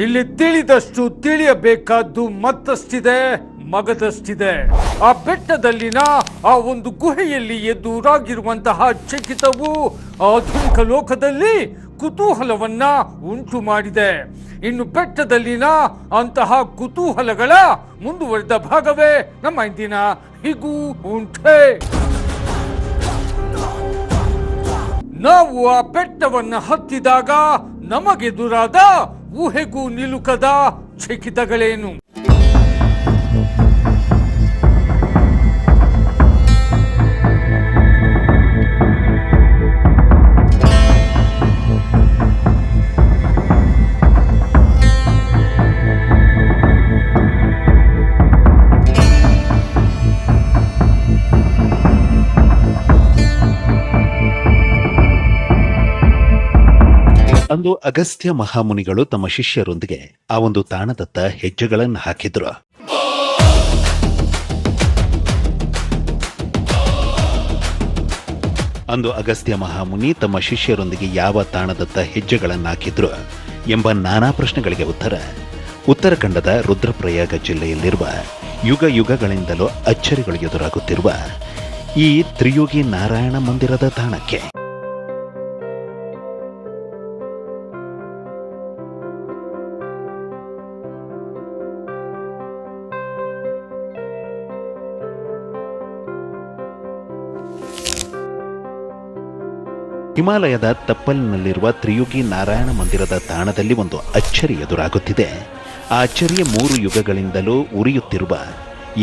ಇಲ್ಲಿ ತಿಳಿದಷ್ಟು ತಿಳಿಯಬೇಕಾದ್ದು ಮತ್ತಷ್ಟಿದೆ, ಮಗದಷ್ಟಿದೆ. ಆ ಬೆಟ್ಟದಲ್ಲಿನ ಆ ಒಂದು ಗುಹೆಯಲ್ಲಿ ಎದುರಾಗಿರುವಂತಹ ಚಕಿತವು ಆಧುನಿಕ ಲೋಕದಲ್ಲಿ ಕುತೂಹಲವನ್ನ ಉಂಟು ಮಾಡಿದೆ. ಇನ್ನು ಬೆಟ್ಟದಲ್ಲಿನ ಅಂತಹ ಕುತೂಹಲಗಳ ಮುಂದುವರೆದ ಭಾಗವೇ ನಮ್ಮ ಇಂದಿನ ಹೀಗೂ ಉಂಟೆ. ನಾವು ಆ ಬೆಟ್ಟವನ್ನ ಹತ್ತಿದಾಗ ನಮಗೆದುರಾದ ಊಹೆಗೂ ನಿಲುಕದ ಚಕಿತಗಳೇನು? ಅಂದು ಅಗಸ್ತ್ಯ ಮಹಾಮುನಿಗಳು ತಮ್ಮ ಶಿಷ್ಯರೊಂದಿಗೆ ಆ ಒಂದು ತಾಣದತ್ತ ಹೆಜ್ಜೆಗಳನ್ನು ಹಾಕಿದ್ರು. ಅಂದು ಅಗಸ್ತ್ಯ ಮಹಾಮುನಿ ತಮ್ಮ ಶಿಷ್ಯರೊಂದಿಗೆ ಯಾವ ತಾಣದತ್ತ ಹೆಜ್ಜೆಗಳನ್ನು ಹಾಕಿದ್ರು ಎಂಬ ನಾನಾ ಪ್ರಶ್ನೆಗಳಿಗೆ ಉತ್ತರಾಖಂಡದ ರುದ್ರಪ್ರಯಾಗ ಜಿಲ್ಲೆಯಲ್ಲಿರುವ ಯುಗ ಯುಗಗಳಿಂದಲೂ ಅಚ್ಚರಿಗಳು ಎದುರಾಗುತ್ತಿರುವ ಈ ತ್ರಿಯುಗಿ ನಾರಾಯಣ ಮಂದಿರದ ತಾಣಕ್ಕೆ. ಹಿಮಾಲಯದ ತಪ್ಪಲಿನಲ್ಲಿರುವ ತ್ರಿಯುಗಿ ನಾರಾಯಣ ಮಂದಿರದ ತಾಣದಲ್ಲಿ ಒಂದು ಅಚ್ಚರಿ ಎದುರಾಗುತ್ತಿದೆ. ಆ ಅಚ್ಚರಿಯ 3 ಯುಗಗಳಿಂದಲೂ ಉರಿಯುತ್ತಿರುವ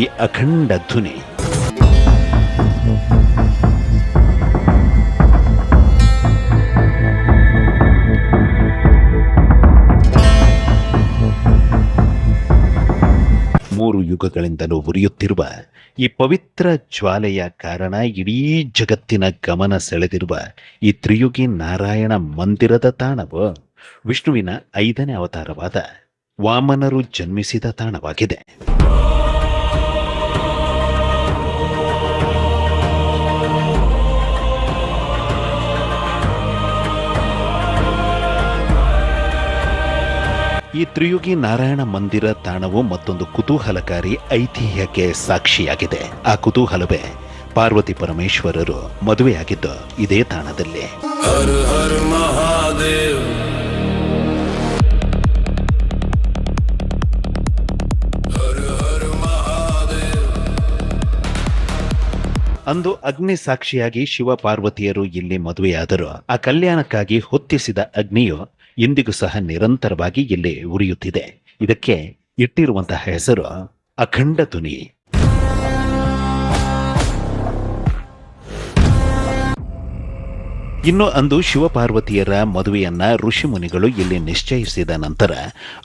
ಈ ಅಖಂಡ ಧ್ವನಿ. ಯುಗಗಳಿಂದಲೂ ಉರಿಯುತ್ತಿರುವ ಈ ಪವಿತ್ರ ಜ್ವಾಲೆಯ ಕಾರಣ ಇಡೀ ಜಗತ್ತಿನ ಗಮನ ಸೆಳೆದಿರುವ ಈ ತ್ರಿಯುಗಿ ನಾರಾಯಣ ಮಂದಿರದ ತಾಣವು ವಿಷ್ಣುವಿನ 5ನೇ ಅವತಾರವಾದ ವಾಮನರು ಜನ್ಮಿಸಿದ ತಾಣವಾಗಿದೆ. ಈ ತ್ರಿಯುಗಿ ನಾರಾಯಣ ಮಂದಿರ ತಾಣವು ಮತ್ತೊಂದು ಕುತೂಹಲಕಾರಿ ಐತಿಹ್ಯಕ್ಕೆ ಸಾಕ್ಷಿಯಾಗಿದೆ. ಆ ಕುತೂಹಲವೇ ಪಾರ್ವತಿ ಪರಮೇಶ್ವರರು ಮದುವೆಯಾಗಿದ್ದು ಇದೇ ತಾಣದಲ್ಲಿ. ಹರ ಹರ ಮಹಾದೇವ್. ಅಂದು ಅಗ್ನಿ ಸಾಕ್ಷಿಯಾಗಿ ಶಿವ ಪಾರ್ವತಿಯರು ಇಲ್ಲಿ ಮದುವೆಯಾದರು. ಆ ಕಲ್ಯಾಣಕ್ಕಾಗಿ ಹೊತ್ತಿಸಿದ ಅಗ್ನಿಯು ಇಂದಿಗೂ ಸಹ ನಿರಂತರವಾಗಿ ಇಲ್ಲಿ ಉರಿಯುತ್ತಿದೆ. ಇದಕ್ಕೆ ಇಟ್ಟಿರುವಂತಹ ಹೆಸರು ಅಖಂಡ ಧ್ವನಿ. ಇನ್ನು ಅಂದು ಶಿವಪಾರ್ವತಿಯರ ಮದುವೆಯನ್ನ ಋಷಿಮುನಿಗಳು ಇಲ್ಲಿ ನಿಶ್ಚಯಿಸಿದ ನಂತರ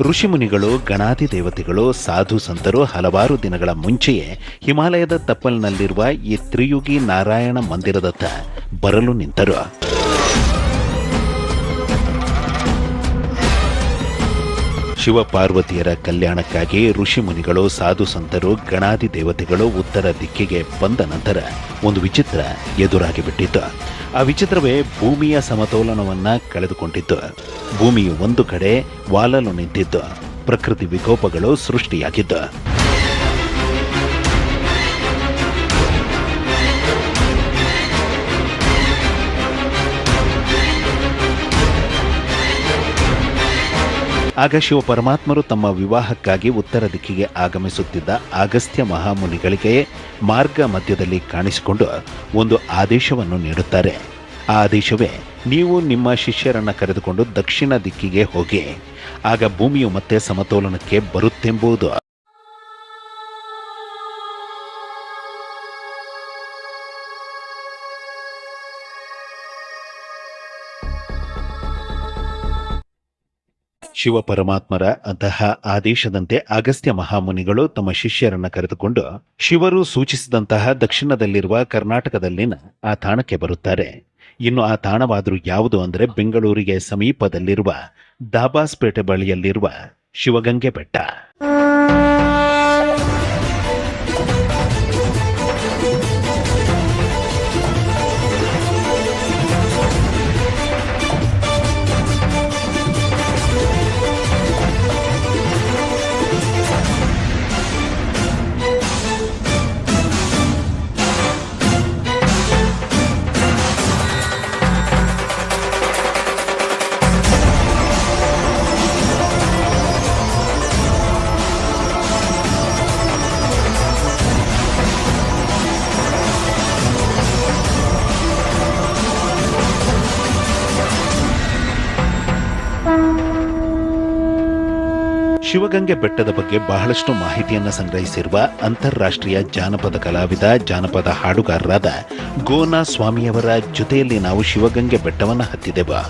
ಋಷಿಮುನಿಗಳು, ಗಣಾದಿ ದೇವತೆಗಳು, ಸಾಧು ಸಂತರು ಹಲವಾರು ದಿನಗಳ ಮುಂಚೆಯೇ ಹಿಮಾಲಯದ ತಪ್ಪಲಿನಲ್ಲಿರುವ ಈ ತ್ರಿಯುಗಿ ನಾರಾಯಣ ಮಂದಿರದತ್ತ ಬರಲು ನಿಂತರು. ಶಿವಪಾರ್ವತಿಯರ ಕಲ್ಯಾಣಕ್ಕಾಗಿ ಋಷಿಮುನಿಗಳು, ಸಾಧು ಸಂತರು, ಗಣಾದಿ ದೇವತೆಗಳು ಉತ್ತರ ದಿಕ್ಕಿಗೆ ಬಂದ ನಂತರ ಒಂದು ವಿಚಿತ್ರ ಎದುರಾಗಿ ಬಿಟ್ಟಿತ್ತು. ಆ ವಿಚಿತ್ರವೇ ಭೂಮಿಯ ಸಮತೋಲನವನ್ನ ಕಳೆದುಕೊಂಡಿದ್ದು. ಭೂಮಿಯು ಒಂದು ಕಡೆ ವಾಲಲು ನಿಂತಿದ್ದು. ಪ್ರಕೃತಿ ವಿಕೋಪಗಳು ಸೃಷ್ಟಿಯಾಗಿದ್ದು. ಆಗ ಶಿವ ಪರಮಾತ್ಮರು ತಮ್ಮ ವಿವಾಹಕ್ಕಾಗಿ ಉತ್ತರ ದಿಕ್ಕಿಗೆ ಆಗಮಿಸುತ್ತಿದ್ದ ಅಗಸ್ತ್ಯ ಮಹಾಮುನಿಗಳಿಗೆ ಮಾರ್ಗ ಮಧ್ಯದಲ್ಲಿ ಕಾಣಿಸಿಕೊಂಡು ಒಂದು ಆದೇಶವನ್ನು ನೀಡುತ್ತಾರೆ. ಆ ಆದೇಶವೇ, ನೀವು ನಿಮ್ಮ ಶಿಷ್ಯರನ್ನ ಕರೆದುಕೊಂಡು ದಕ್ಷಿಣ ದಿಕ್ಕಿಗೆ ಹೋಗಿ, ಆಗ ಭೂಮಿಯು ಮತ್ತೆ ಸಮತೋಲನಕ್ಕೆ ಬರುತ್ತೆಂಬುದು. ಶಿವ ಪರಮಾತ್ಮರ ಅಂತಹ ಆದೇಶದಂತೆ ಅಗಸ್ತ್ಯ ಮಹಾಮುನಿಗಳು ತಮ್ಮ ಶಿಷ್ಯರನ್ನ ಕರೆದುಕೊಂಡು ಶಿವರು ಸೂಚಿಸಿದಂತಹ ದಕ್ಷಿಣದಲ್ಲಿರುವ ಕರ್ನಾಟಕದಲ್ಲಿನ ಆ ತಾಣಕ್ಕೆ ಬರುತ್ತಾರೆ. ಇನ್ನು ಆ ತಾಣವಾದರೂ ಯಾವುದು ಅಂದರೆ ಬೆಂಗಳೂರಿಗೆ ಸಮೀಪದಲ್ಲಿರುವ ದಾಬಾಸ್ಪೇಟೆ ಬಳಿಯಲ್ಲಿರುವ ಶಿವಗಂಗೆ ಬೆಟ್ಟ. ಶಿವಗಂಗೆ ಬೆಟ್ಟದ ಬಗ್ಗೆ ಬಹಳಷ್ಟು ಮಾಹಿತಿಯನ್ನು ಸಂಗ್ರಹಿಸಿರುವ ಅಂತಾರಾಷ್ಟ್ರೀಯ ಜಾನಪದ ಕಲಾವಿದ ಜಾನಪದ ಹಾಡುಗಾರರಾದ ಗೋನಾ ಸ್ವಾಮಿಯವರ ಜೊತೆಯಲ್ಲಿ ನಾವು ಶಿವಗಂಗೆ ಬೆಟ್ಟವನ್ನು ಹತ್ತಿದೆವು.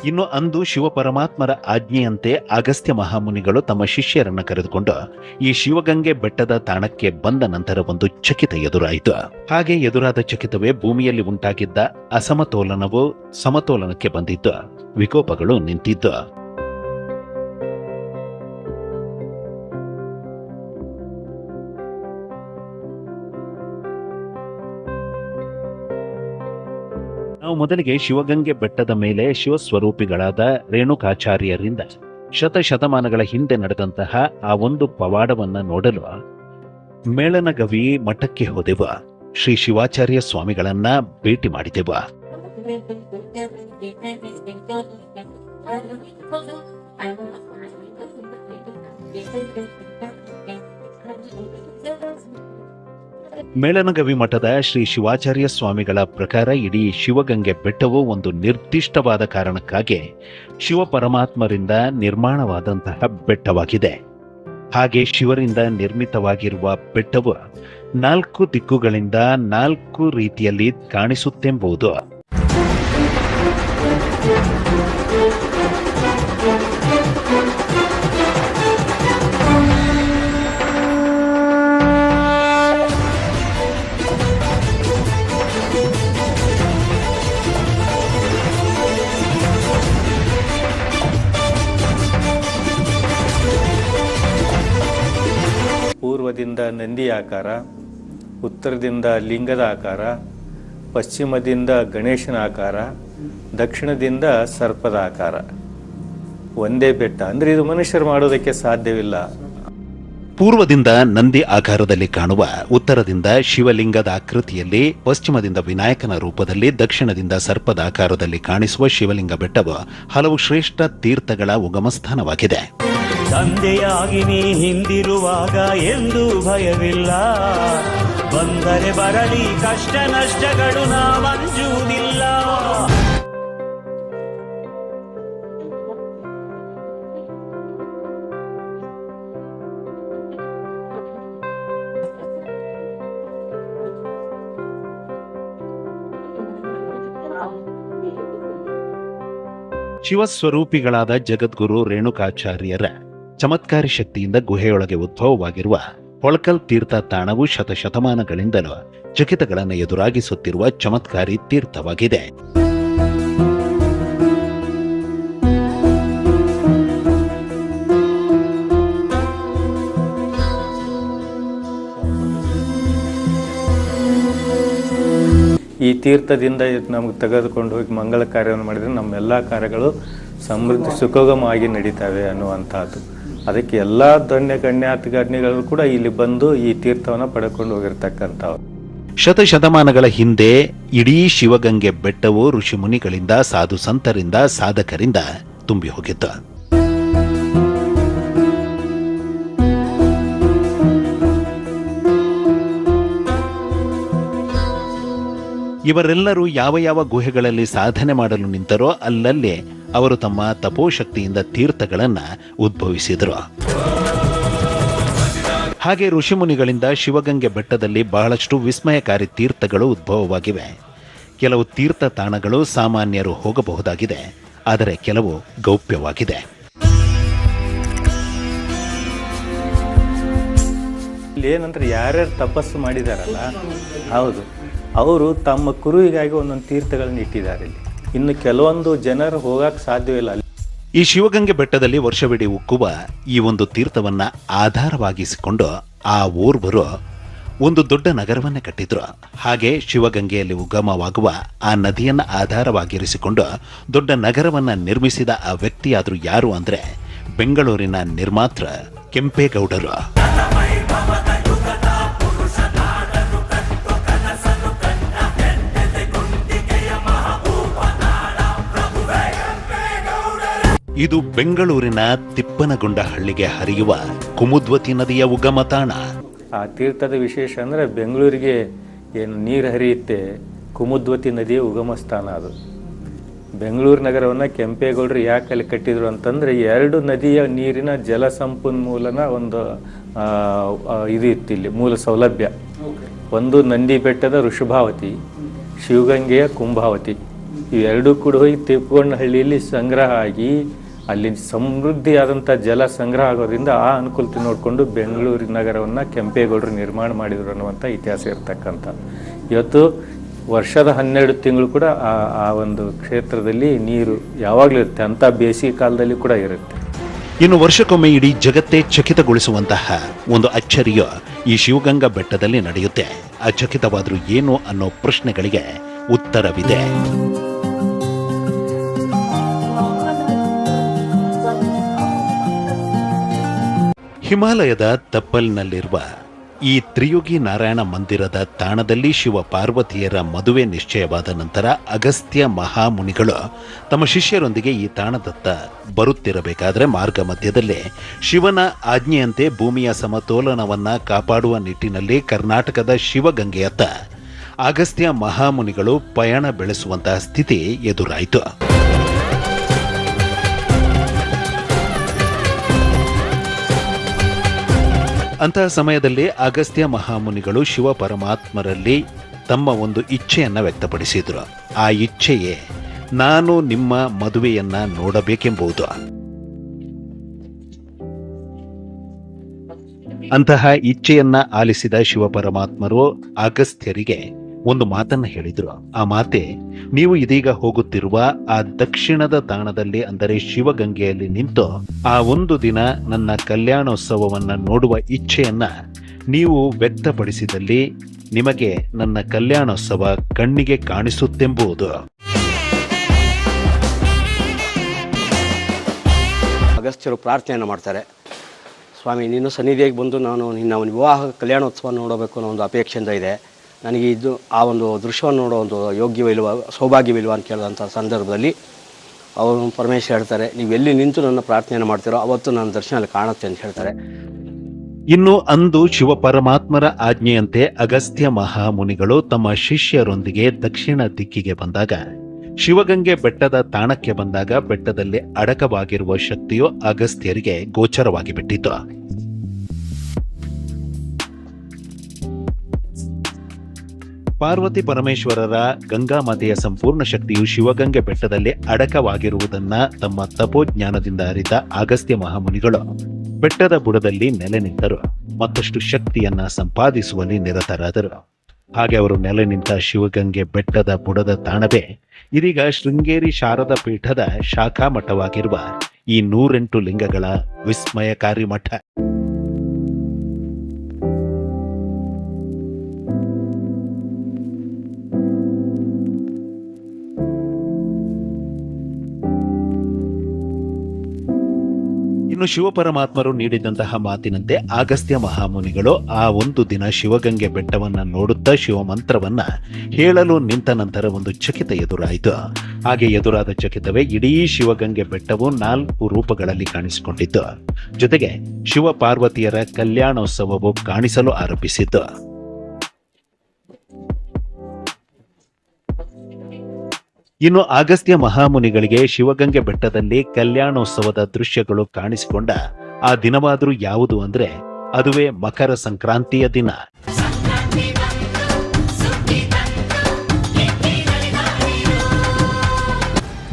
ಇನ್ನು ಅಂದು ಶಿವಪರಮಾತ್ಮರ ಆಜ್ಞೆಯಂತೆ ಅಗಸ್ತ್ಯ ಮಹಾಮುನಿಗಳು ತಮ್ಮ ಶಿಷ್ಯರನ್ನ ಕರೆದುಕೊಂಡು ಈ ಶಿವಗಂಗೆ ಬೆಟ್ಟದ ತಾಣಕ್ಕೆ ಬಂದ ನಂತರ ಒಂದು ಚಕಿತ ಎದುರಾಯಿತು. ಹಾಗೆ ಎದುರಾದ ಚಕಿತವೇ ಭೂಮಿಯಲ್ಲಿ ಉಂಟಾಗಿದ್ದ ಅಸಮತೋಲನವು ಸಮತೋಲನಕ್ಕೆ ಬಂದಿದ್ದು, ವಿಕೋಪಗಳು ನಿಂತಿದ್ದು. ನಾವು ಮೊದಲಿಗೆ ಶಿವಗಂಗೆ ಬೆಟ್ಟದ ಮೇಲೆ ಶಿವಸ್ವರೂಪಿಗಳಾದ ರೇಣುಕಾಚಾರ್ಯರಿಂದ ಶತಶತಮಾನಗಳ ಹಿಂದೆ ನಡೆದಂತಹ ಆ ಒಂದು ಪವಾಡವನ್ನ ನೋಡಲು ಮೇಳನಗವಿ ಮಠಕ್ಕೆ ಹೋದೆವು. ಶ್ರೀ ಶಿವಾಚಾರ್ಯ ಸ್ವಾಮಿಗಳನ್ನ ಭೇಟಿ ಮಾಡಿದೆವು. ಮೇಳನಗವಿ ಮಠದ ಶ್ರೀ ಶಿವಾಚಾರ್ಯ ಸ್ವಾಮಿಗಳ ಪ್ರಕಾರ ಇಡೀ ಶಿವಗಂಗೆ ಬೆಟ್ಟವು ಒಂದು ನಿರ್ದಿಷ್ಟವಾದ ಕಾರಣಕ್ಕಾಗಿ ಶಿವಪರಮಾತ್ಮರಿಂದ ನಿರ್ಮಾಣವಾದಂತಹ ಬೆಟ್ಟವಾಗಿದೆ. ಹಾಗೆ ಶಿವರಿಂದ ನಿರ್ಮಿತವಾಗಿರುವ ಬೆಟ್ಟವು 4 ದಿಕ್ಕುಗಳಿಂದ 4 ರೀತಿಯಲ್ಲಿ ಕಾಣಿಸುತ್ತೆಂಬುದು. ಪೂರ್ವದಿಂದ ನಂದಿ ಆಕಾರ, ಉತ್ತರದಿಂದ ಲಿಂಗದ ಆಕಾರ, ಪಶ್ಚಿಮದಿಂದ ಗಣೇಶನ ಆಕಾರ, ದಕ್ಷಿಣದಿಂದ ಸರ್ಪದ ಆಕಾರ. ಒಂದೇ ಬೆಟ್ಟ ಅಂದರೆ ಇದು ಮನುಷ್ಯರು ಮಾಡೋದಕ್ಕೆ ಸಾಧ್ಯವಿಲ್ಲ. ಪೂರ್ವದಿಂದ ನಂದಿ ಆಕಾರದಲ್ಲಿ ಕಾಣುವ, ಉತ್ತರದಿಂದ ಶಿವಲಿಂಗದ ಆಕೃತಿಯಲ್ಲಿ, ಪಶ್ಚಿಮದಿಂದ ವಿನಾಯಕನ ರೂಪದಲ್ಲಿ, ದಕ್ಷಿಣದಿಂದ ಸರ್ಪದ ಆಕಾರದಲ್ಲಿ ಕಾಣಿಸುವ ಶಿವಲಿಂಗ ಬೆಟ್ಟವು ಹಲವು ಶ್ರೇಷ್ಠ ತೀರ್ಥಗಳ ಉಗಮಸ್ಥಾನವಾಗಿದೆ. ತಂದೆಯಾಗಿ ನೀ ಹಿಂದಿರುವಾಗ ಎಂದು ಭಯವಿಲ್ಲ, ಬಂದರೆ ಬರಲಿ ಕಷ್ಟ ನಷ್ಟಗಳು ನಾವಂಜುವುದಿಲ್ಲ. ಶಿವಸ್ವರೂಪಿಗಳಾದ ಜಗದ್ಗುರು ರೇಣುಕಾಚಾರ್ಯರ ಚಮತ್ಕಾರಿ ಶಕ್ತಿಯಿಂದ ಗುಹೆಯೊಳಗೆ ಉದ್ಭವವಾಗಿರುವ ಹೊಳಕಲ್ ತೀರ್ಥ ತಾಣವು ಶತಶತಮಾನಗಳಿಂದಲೂ ಚಕಿತಗಳನ್ನು ಎದುರಾಗಿಸುತ್ತಿರುವ ಚಮತ್ಕಾರಿ ತೀರ್ಥವಾಗಿದೆ. ಈ ತೀರ್ಥದಿಂದ ನಮಗೆ ತೆಗೆದುಕೊಂಡು ಹೋಗಿ ಮಂಗಳ ಕಾರ್ಯವನ್ನು ಮಾಡಿದರೆ ನಮ್ಮೆಲ್ಲ ಕಾರ್ಯಗಳು ಸಮೃದ್ಧಿ ಸುಖಗಮವಾಗಿ ನಡೀತವೆ ಅನ್ನುವಂಥದ್ದು. ಅದಕ್ಕೆ ಎಲ್ಲ ಗಣ್ಯಾತಿಗಣ್ಯಗಳು ಕೂಡ ಇಲ್ಲಿ ಬಂದು ಈ ತೀರ್ಥವನ್ನು ಪಡ್ಕೊಂಡು ಹೋಗಿರ್ತಕ್ಕಂಥವ್ರು. ಶತಶತಮಾನಗಳ ಹಿಂದೆ ಇಡೀ ಶಿವಗಂಗೆ ಬೆಟ್ಟವು ಋಷಿ ಮುನಿಗಳಿಂದ, ಸಾಧು ಸಂತರಿಂದ, ಸಾಧಕರಿಂದ ತುಂಬಿ ಹೋಗಿತ್ತು. ಇವರೆಲ್ಲರೂ ಯಾವ ಯಾವ ಗುಹೆಗಳಲ್ಲಿ ಸಾಧನೆ ಮಾಡಲು ನಿಂತರೋ ಅಲ್ಲಲ್ಲಿ ಅವರು ತಮ್ಮ ತಪೋಶಕ್ತಿಯಿಂದ ತೀರ್ಥಗಳನ್ನು ಉದ್ಭವಿಸಿದರು. ಹಾಗೆ ಋಷಿಮುನಿಗಳಿಂದ ಶಿವಗಂಗೆ ಬೆಟ್ಟದಲ್ಲಿ ಬಹಳಷ್ಟು ವಿಸ್ಮಯಕಾರಿ ತೀರ್ಥಗಳು ಉದ್ಭವವಾಗಿವೆ. ಕೆಲವು ತೀರ್ಥ ತಾಣಗಳು ಸಾಮಾನ್ಯರು ಹೋಗಬಹುದಾಗಿದೆ, ಆದರೆ ಕೆಲವು ಗೌಪ್ಯವಾಗಿದೆ. ಇಲ್ಲಿ ಏನಂದ್ರೆ ಯಾರ್ಯಾರು ತಪಸ್ಸು ಮಾಡಿದಾರಲ್ಲ, ಹೌದು, ಅವರು ತಮ್ಮ ಕುರುವಿಗಾಗಿ ಒಂದೊಂದು ತೀರ್ಥಗಳನ್ನ ಇಟ್ಟಿದ್ದಾರೆ ಇಲ್ಲಿ. ಇನ್ನು ಕೆಲವೊಂದು ಜನರು ಹೋಗಕ್ಕೆ ಸಾಧ್ಯವಿಲ್ಲ. ಈ ಶಿವಗಂಗೆ ಬೆಟ್ಟದಲ್ಲಿ ವರ್ಷವಿಡೀ ಉಕ್ಕುವ ಈ ಒಂದು ತೀರ್ಥವನ್ನ ಆಧಾರವಾಗಿಸಿಕೊಂಡು ಆ ಓರ್ವರು ಒಂದು ದೊಡ್ಡ ನಗರವನ್ನೇ ಕಟ್ಟಿದ್ರು. ಹಾಗೆ ಶಿವಗಂಗೆಯಲ್ಲಿ ಉಗಮವಾಗುವ ಆ ನದಿಯನ್ನ ಆಧಾರವಾಗಿರಿಸಿಕೊಂಡು ದೊಡ್ಡ ನಗರವನ್ನ ನಿರ್ಮಿಸಿದ ಆ ವ್ಯಕ್ತಿಯಾದ್ರೂ ಯಾರು ಅಂದ್ರೆ ಬೆಂಗಳೂರಿನ ನಿರ್ಮಾತೃ ಕೆಂಪೇಗೌಡರು. ಇದು ಬೆಂಗಳೂರಿನ ತಿಪ್ಪನಗೊಂಡಹಳ್ಳಿಗೆ ಹರಿಯುವ ಕುಮುದ್ವತಿ ನದಿಯ ಉಗಮ ತಾಣ. ಆ ತೀರ್ಥದ ವಿಶೇಷ ಅಂದರೆ ಬೆಂಗಳೂರಿಗೆ ಏನು ನೀರು ಹರಿಯುತ್ತೆ, ಕುಮುದ್ವತಿ ನದಿಯ ಉಗಮ ಸ್ಥಾನ ಅದು. ಬೆಂಗಳೂರು ನಗರವನ್ನು ಕೆಂಪೇಗೌಡರು ಯಾಕೆ ಅಲ್ಲಿ ಕಟ್ಟಿದ್ರು ಅಂತಂದರೆ 2 ನದಿಯ ನೀರಿನ ಜಲ ಸಂಪನ್ಮೂಲನ ಒಂದು ಇದು ಇತ್ತು ಇಲ್ಲಿ, ಮೂಲ ಸೌಲಭ್ಯ. ಒಂದು ನಂದಿ ಬೆಟ್ಟದ ಋಷಭಾವತಿ, ಶಿವಗಂಗೆಯ ಕುಂಭಾವತಿ, ಇವೆರಡೂ ಕೂಡ ಹೋಗಿ ತಿಪ್ಪನಹಳ್ಳಿಯಲ್ಲಿ ಸಂಗ್ರಹ ಆಗಿ ಅಲ್ಲಿ ಸಮೃದ್ಧಿಯಾದಂಥ ಜಲ ಸಂಗ್ರಹ ಆಗೋದ್ರಿಂದ ಆ ಅನುಕೂಲತೆ ನೋಡಿಕೊಂಡು ಬೆಂಗಳೂರು ನಗರವನ್ನು ಕೆಂಪೇಗೌಡರು ನಿರ್ಮಾಣ ಮಾಡಿದರು ಅನ್ನುವಂಥ ಇತಿಹಾಸ ಇರತಕ್ಕಂಥ. ಇವತ್ತು ವರ್ಷದ 12 ತಿಂಗಳು ಕೂಡ ಆ ಒಂದು ಕ್ಷೇತ್ರದಲ್ಲಿ ನೀರು ಯಾವಾಗಲೂ ಇರುತ್ತೆ, ಅಂಥ ಬೇಸಿಗೆ ಕಾಲದಲ್ಲಿ ಕೂಡ ಇರುತ್ತೆ. ಇನ್ನು ವರ್ಷಕ್ಕೊಮ್ಮೆ ಇಡೀ ಜಗತ್ತೇ ಚಕಿತಗೊಳಿಸುವಂತಹ ಒಂದು ಅಚ್ಚರಿಯು ಈ ಶಿವಗಂಗಾ ಬೆಟ್ಟದಲ್ಲಿ ನಡೆಯುತ್ತೆ. ಅಚಕಿತವಾದ್ರೂ ಏನು ಅನ್ನೋ ಪ್ರಶ್ನೆಗಳಿಗೆ ಉತ್ತರವಿದೆ. ಹಿಮಾಲಯದ ತಪ್ಪಲ್ನಲ್ಲಿರುವ ಈ ತ್ರಿಯುಗಿ ನಾರಾಯಣ ಮಂದಿರದ ತಾಣದಲ್ಲಿ ಶಿವ ಪಾರ್ವತಿಯರ ಮದುವೆ ನಿಶ್ಚಯವಾದ ನಂತರ ಅಗಸ್ತ್ಯ ಮಹಾಮುನಿಗಳು ತಮ್ಮ ಶಿಷ್ಯರೊಂದಿಗೆ ಈ ತಾಣದತ್ತ ಬರುತ್ತಿರಬೇಕಾದರೆ ಮಾರ್ಗ ಮಧ್ಯದಲ್ಲೇ ಶಿವನ ಆಜ್ಞೆಯಂತೆ ಭೂಮಿಯ ಸಮತೋಲನವನ್ನ ಕಾಪಾಡುವ ನಿಟ್ಟಿನಲ್ಲಿ ಕರ್ನಾಟಕದ ಶಿವಗಂಗೆಯತ್ತ ಅಗಸ್ತ್ಯ ಮಹಾಮುನಿಗಳು ಪಯಣ ಬೆಳೆಸುವಂತಹ ಸ್ಥಿತಿ ಎದುರಾಯಿತು. ಅಂತಹ ಸಮಯದಲ್ಲಿ ಅಗಸ್ತ್ಯ ಮಹಾಮುನಿಗಳು ಶಿವ ಪರಮಾತ್ಮರಲ್ಲಿ ತಮ್ಮ ಒಂದು ಇಚ್ಛೆಯನ್ನ ವ್ಯಕ್ತಪಡಿಸಿದ್ರು. ಆ ಇಚ್ಛೆಯೇ ನಾನು ನಿಮ್ಮ ಮದುವೆಯನ್ನ ನೋಡಬೇಕೆಂಬುದು. ಅಂತಹ ಇಚ್ಛೆಯನ್ನ ಆಲಿಸಿದ ಶಿವ ಪರಮಾತ್ಮರು ಅಗಸ್ತ್ಯರಿಗೆ ಒಂದು ಮಾತನ್ನ ಹೇಳಿದ್ರು. ಆ ಮಾತೆ, ನೀವು ಇದೀಗ ಹೋಗುತ್ತಿರುವ ಆ ದಕ್ಷಿಣದ ತಾಣದಲ್ಲಿ ಅಂದರೆ ಶಿವಗಂಗೆಯಲ್ಲಿ ನಿಂತು ಆ ಒಂದು ದಿನ ನನ್ನ ಕಲ್ಯಾಣೋತ್ಸವವನ್ನ ನೋಡುವ ಇಚ್ಛೆಯನ್ನ ನೀವು ವ್ಯಕ್ತಪಡಿಸಿದಲ್ಲಿ ನಿಮಗೆ ನನ್ನ ಕಲ್ಯಾಣೋತ್ಸವ ಕಣ್ಣಿಗೆ ಕಾಣಿಸುತ್ತೆಂಬುದು. ಅಗಸ್ತ್ಯರು ಪ್ರಾರ್ಥನೆಯನ್ನು ಮಾಡ್ತಾರೆ, ಸ್ವಾಮಿ ನೀನು ಸನ್ನಿಧಿಯಾಗಿ ಬಂದು ನಾನು ನಿನ್ನ ವಿವಾಹ ಕಲ್ಯಾಣೋತ್ಸವ ನೋಡಬೇಕು ಅನ್ನೋ ಒಂದು ಅಪೇಕ್ಷೆಯಿಂದ ಇದೆ. ನನಗೆ ಇದು ಆ ಒಂದು ದೃಶ್ಯವನ್ನು ನೋಡೋ ಒಂದು ಯೋಗ್ಯವಿಲ್ವ, ಸೌಭಾಗ್ಯವಿಲ್ವ ಅಂತ ಕೇಳಿದಂಥ ಸಂದರ್ಭದಲ್ಲಿ ಅವರು ಪರಮೇಶ್ವರ ಹೇಳ್ತಾರೆ, ನೀವು ಎಲ್ಲಿ ನಿಂತು ನನ್ನ ಪ್ರಾರ್ಥನೆಯನ್ನು ಮಾಡ್ತೀರೋ ಅವತ್ತು ನನ್ನ ದರ್ಶನ ಅಲ್ಲಿ ಕಾಣುತ್ತೆ ಅಂತ ಹೇಳ್ತಾರೆ. ಇನ್ನು ಅಂದು ಶಿವ ಪರಮಾತ್ಮರ ಆಜ್ಞೆಯಂತೆ ಅಗಸ್ತ್ಯ ಮಹಾಮುನಿಗಳು ತಮ್ಮ ಶಿಷ್ಯರೊಂದಿಗೆ ದಕ್ಷಿಣ ದಿಕ್ಕಿಗೆ ಬಂದಾಗ ಶಿವಗಂಗೆ ಬೆಟ್ಟದ ತಾಣಕ್ಕೆ ಬಂದಾಗ ಬೆಟ್ಟದಲ್ಲಿ ಅಡಕವಾಗಿರುವ ಶಕ್ತಿಯು ಅಗಸ್ತ್ಯರಿಗೆ ಗೋಚರವಾಗಿ ಬಿಟ್ಟಿತು. ಪಾರ್ವತಿ ಪರಮೇಶ್ವರರ ಗಂಗಾಮಾತೆಯ ಸಂಪೂರ್ಣ ಶಕ್ತಿಯು ಶಿವಗಂಗೆ ಬೆಟ್ಟದಲ್ಲಿ ಅಡಕವಾಗಿರುವುದನ್ನ ತಮ್ಮ ತಪೋಜ್ಞಾನದಿಂದ ಅರಿತ ಅಗಸ್ತ್ಯ ಮಹಾಮುನಿಗಳು ಬೆಟ್ಟದ ಬುಡದಲ್ಲಿ ನೆಲೆ ನಿಂತರು. ಮತ್ತಷ್ಟು ಶಕ್ತಿಯನ್ನ ಸಂಪಾದಿಸುವಲ್ಲಿ ನಿರತರಾದರು. ಹಾಗೆ ಅವರು ನೆಲೆ ನಿಂತ ಶಿವಗಂಗೆ ಬೆಟ್ಟದ ಬುಡದ ತಾಣವೇ ಇದೀಗ ಶೃಂಗೇರಿ ಶಾರದಾ ಪೀಠದ ಶಾಖಾ ಮಠವಾಗಿರುವ ಈ 108 ಲಿಂಗಗಳ ವಿಸ್ಮಯಕಾರಿ ಮಠ. ಇನ್ನು ಶಿವಪರಮಾತ್ಮರು ನೀಡಿದಂತಹ ಮಾತಿನಂತೆ ಅಗಸ್ತ್ಯ ಮಹಾಮುನಿಗಳು ಆ ಒಂದು ದಿನ ಶಿವಗಂಗೆ ಬೆಟ್ಟವನ್ನ ನೋಡುತ್ತಾ ಶಿವಮಂತ್ರವನ್ನ ಹೇಳಲು ನಿಂತ ನಂತರ ಒಂದು ಚಕಿತ ಎದುರಾಯಿತು. ಹಾಗೆ ಎದುರಾದ ಚಕಿತವೇ ಇಡೀ ಶಿವಗಂಗೆ ಬೆಟ್ಟವು 4 ರೂಪಗಳಲ್ಲಿ ಕಾಣಿಸಿಕೊಂಡಿತ್ತು. ಜೊತೆಗೆ ಶಿವ ಪಾರ್ವತಿಯರ ಕಲ್ಯಾಣೋತ್ಸವವು ಕಾಣಿಸಲು ಆರಂಭಿಸಿತು. ಇನ್ನು ಅಗಸ್ತ್ಯ ಮಹಾಮುನಿಗಳಿಗೆ ಶಿವಗಂಗೆ ಬೆಟ್ಟದಲ್ಲಿ ಕಲ್ಯಾಣೋತ್ಸವದ ದೃಶ್ಯಗಳು ಕಾಣಿಸಿಕೊಂಡ ಆ ದಿನವಾದರೂ ಯಾವುದು ಅಂದ್ರೆ ಅದುವೇ ಮಕರ ಸಂಕ್ರಾಂತಿಯ ದಿನ.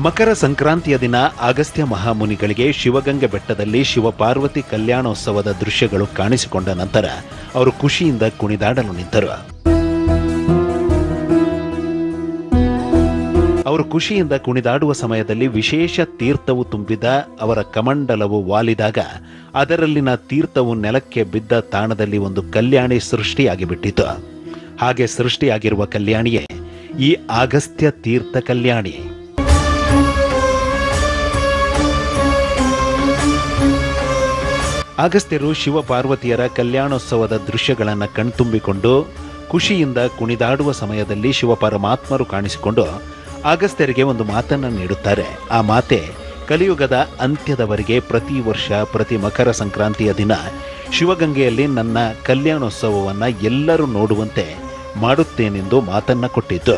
ಮಕರ ಸಂಕ್ರಾಂತಿಯ ದಿನ ಅಗಸ್ತ್ಯ ಮಹಾಮುನಿಗಳಿಗೆ ಶಿವಗಂಗೆ ಬೆಟ್ಟದಲ್ಲಿ ಶಿವ ಪಾರ್ವತಿ ಕಲ್ಯಾಣೋತ್ಸವದ ದೃಶ್ಯಗಳು ಕಾಣಿಸಿಕೊಂಡ ನಂತರ ಅವರು ಖುಷಿಯಿಂದ ಕುಣಿದಾಡಲು ನಿಂತರು. ಅವರು ಖುಷಿಯಿಂದ ಕುಣಿದಾಡುವ ಸಮಯದಲ್ಲಿ ವಿಶೇಷ ತೀರ್ಥವು ತುಂಬಿದ ಅವರ ಕಮಂಡಲವು ವಾಲಿದಾಗ ಅದರಲ್ಲಿನ ತೀರ್ಥವು ನೆಲಕ್ಕೆ ಬಿದ್ದ ತಾಣದಲ್ಲಿ ಒಂದು ಕಲ್ಯಾಣಿ ಸೃಷ್ಟಿಯಾಗಿಬಿಟ್ಟಿತು. ಹಾಗೆ ಸೃಷ್ಟಿಯಾಗಿರುವ ಕಲ್ಯಾಣಿಯೇ ಈ ಅಗಸ್ತ್ಯ ತೀರ್ಥ ಕಲ್ಯಾಣಿ. ಅಗಸ್ತ್ಯರು ಶಿವ ಪಾರ್ವತಿಯರ ಕಲ್ಯಾಣೋತ್ಸವದ ದೃಶ್ಯಗಳನ್ನು ಕಣ್ತುಂಬಿಕೊಂಡು ಖುಷಿಯಿಂದ ಕುಣಿದಾಡುವ ಸಮಯದಲ್ಲಿ ಶಿವ ಪರಮಾತ್ಮರು ಕಾಣಿಸಿಕೊಂಡು ಅಗಸ್ತ್ಯರಿಗೆ ಒಂದು ಮಾತನ್ನು ನೀಡುತ್ತಾರೆ. ಆ ಮಾತೆ, ಕಲಿಯುಗದ ಅಂತ್ಯದವರೆಗೆ ಪ್ರತಿ ವರ್ಷ ಪ್ರತಿ ಮಕರ ಸಂಕ್ರಾಂತಿಯ ದಿನ ಶಿವಗಂಗೆಯಲ್ಲಿ ನನ್ನ ಕಲ್ಯಾಣೋತ್ಸವವನ್ನು ಎಲ್ಲರೂ ನೋಡುವಂತೆ ಮಾಡುತ್ತೇನೆಂದು ಮಾತನ್ನ ಕೊಟ್ಟಿದ್ದು.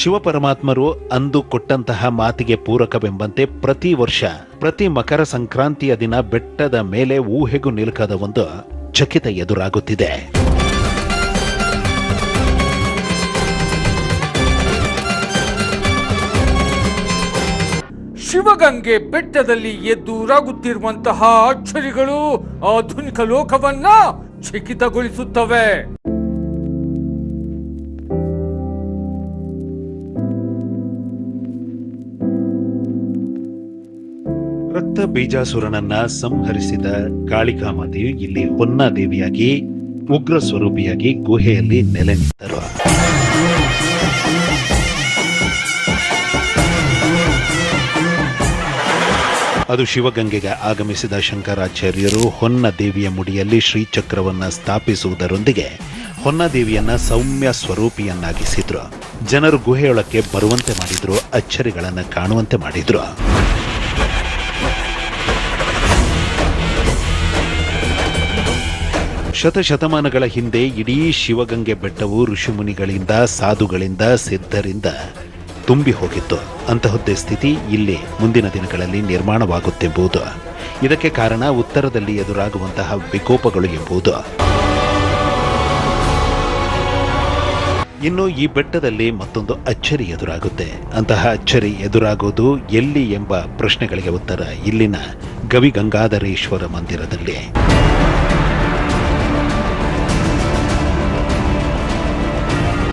ಶಿವಪರಮಾತ್ಮರು ಅಂದು ಕೊಟ್ಟಂತಹ ಮಾತಿಗೆ ಪೂರಕವೆಂಬಂತೆ ಪ್ರತಿ ವರ್ಷ ಪ್ರತಿ ಮಕರ ಸಂಕ್ರಾಂತಿಯ ದಿನ ಬೆಟ್ಟದ ಮೇಲೆ ಊಹೆಗೂ ನಿಲುಕದ ಒಂದು ಚಕಿತ ಎದುರಾಗುತ್ತಿದೆ. ಶಿವಗಂಗೆ ಬೆಟ್ಟದಲ್ಲಿ ಎದುರಾಗುತ್ತಿರುವಂತಹ ಅಚ್ಚರಿಗಳು ಆಧುನಿಕ ಲೋಕವನ್ನ ಚಕಿತಗೊಳಿಸುತ್ತವೆ. ರಕ್ತ ಬೀಜಾಸುರನನ್ನ ಸಂಹರಿಸಿದ ಕಾಳಿಕಾಮಾತೆಯು ಇಲ್ಲಿ ಹೊನ್ನಾದೇವಿಯಾಗಿ ಉಗ್ರ ಸ್ವರೂಪಿಯಾಗಿ ಗುಹೆಯಲ್ಲಿ ನೆಲೆ ನಿಂತರು. ಅದು ಶಿವಗಂಗೆಗೆ ಆಗಮಿಸಿದ ಶಂಕರಾಚಾರ್ಯರು ಹೊನ್ನದೇವಿಯ ಮುಡಿಯಲ್ಲಿ ಶ್ರೀಚಕ್ರವನ್ನ ಸ್ಥಾಪಿಸುವುದರೊಂದಿಗೆ ಹೊನ್ನದೇವಿಯನ್ನ ಸೌಮ್ಯ ಸ್ವರೂಪಿಯನ್ನಾಗಿಸಿದ್ರು. ಜನರು ಗುಹೆಯೊಳಕ್ಕೆ ಬರುವಂತೆ ಮಾಡಿದ್ರು, ಅಚ್ಚರಿಗಳನ್ನು ಕಾಣುವಂತೆ ಮಾಡಿದ್ರು. ಶತಶತಮಾನಗಳ ಹಿಂದೆ ಇಡೀ ಶಿವಗಂಗೆ ಬೆಟ್ಟವು ಋಷಿಮುನಿಗಳಿಂದ, ಸಾಧುಗಳಿಂದ, ಸಿದ್ಧರಿಂದ ತುಂಬಿ ಹೋಗಿತ್ತು. ಅಂತಹದ್ದೇ ಸ್ಥಿತಿ ಇಲ್ಲಿ ಮುಂದಿನ ದಿನಗಳಲ್ಲಿ ನಿರ್ಮಾಣವಾಗುತ್ತೆಂಬುದು. ಇದಕ್ಕೆ ಕಾರಣ ಉತ್ತರದಲ್ಲಿ ಎದುರಾಗುವಂತಹ ವಿಕೋಪಗಳು ಎಂಬುದು. ಇನ್ನು ಈ ಬೆಟ್ಟದಲ್ಲಿ ಮತ್ತೊಂದು ಅಚ್ಚರಿ ಎದುರಾಗುತ್ತೆ. ಅಂತಹ ಅಚ್ಚರಿ ಎದುರಾಗೋದು ಎಲ್ಲಿ ಎಂಬ ಪ್ರಶ್ನೆಗಳಿಗೆ ಉತ್ತರ ಇಲ್ಲಿನ ಗವಿಗಂಗಾಧರೇಶ್ವರ ಮಂದಿರದಲ್ಲಿ.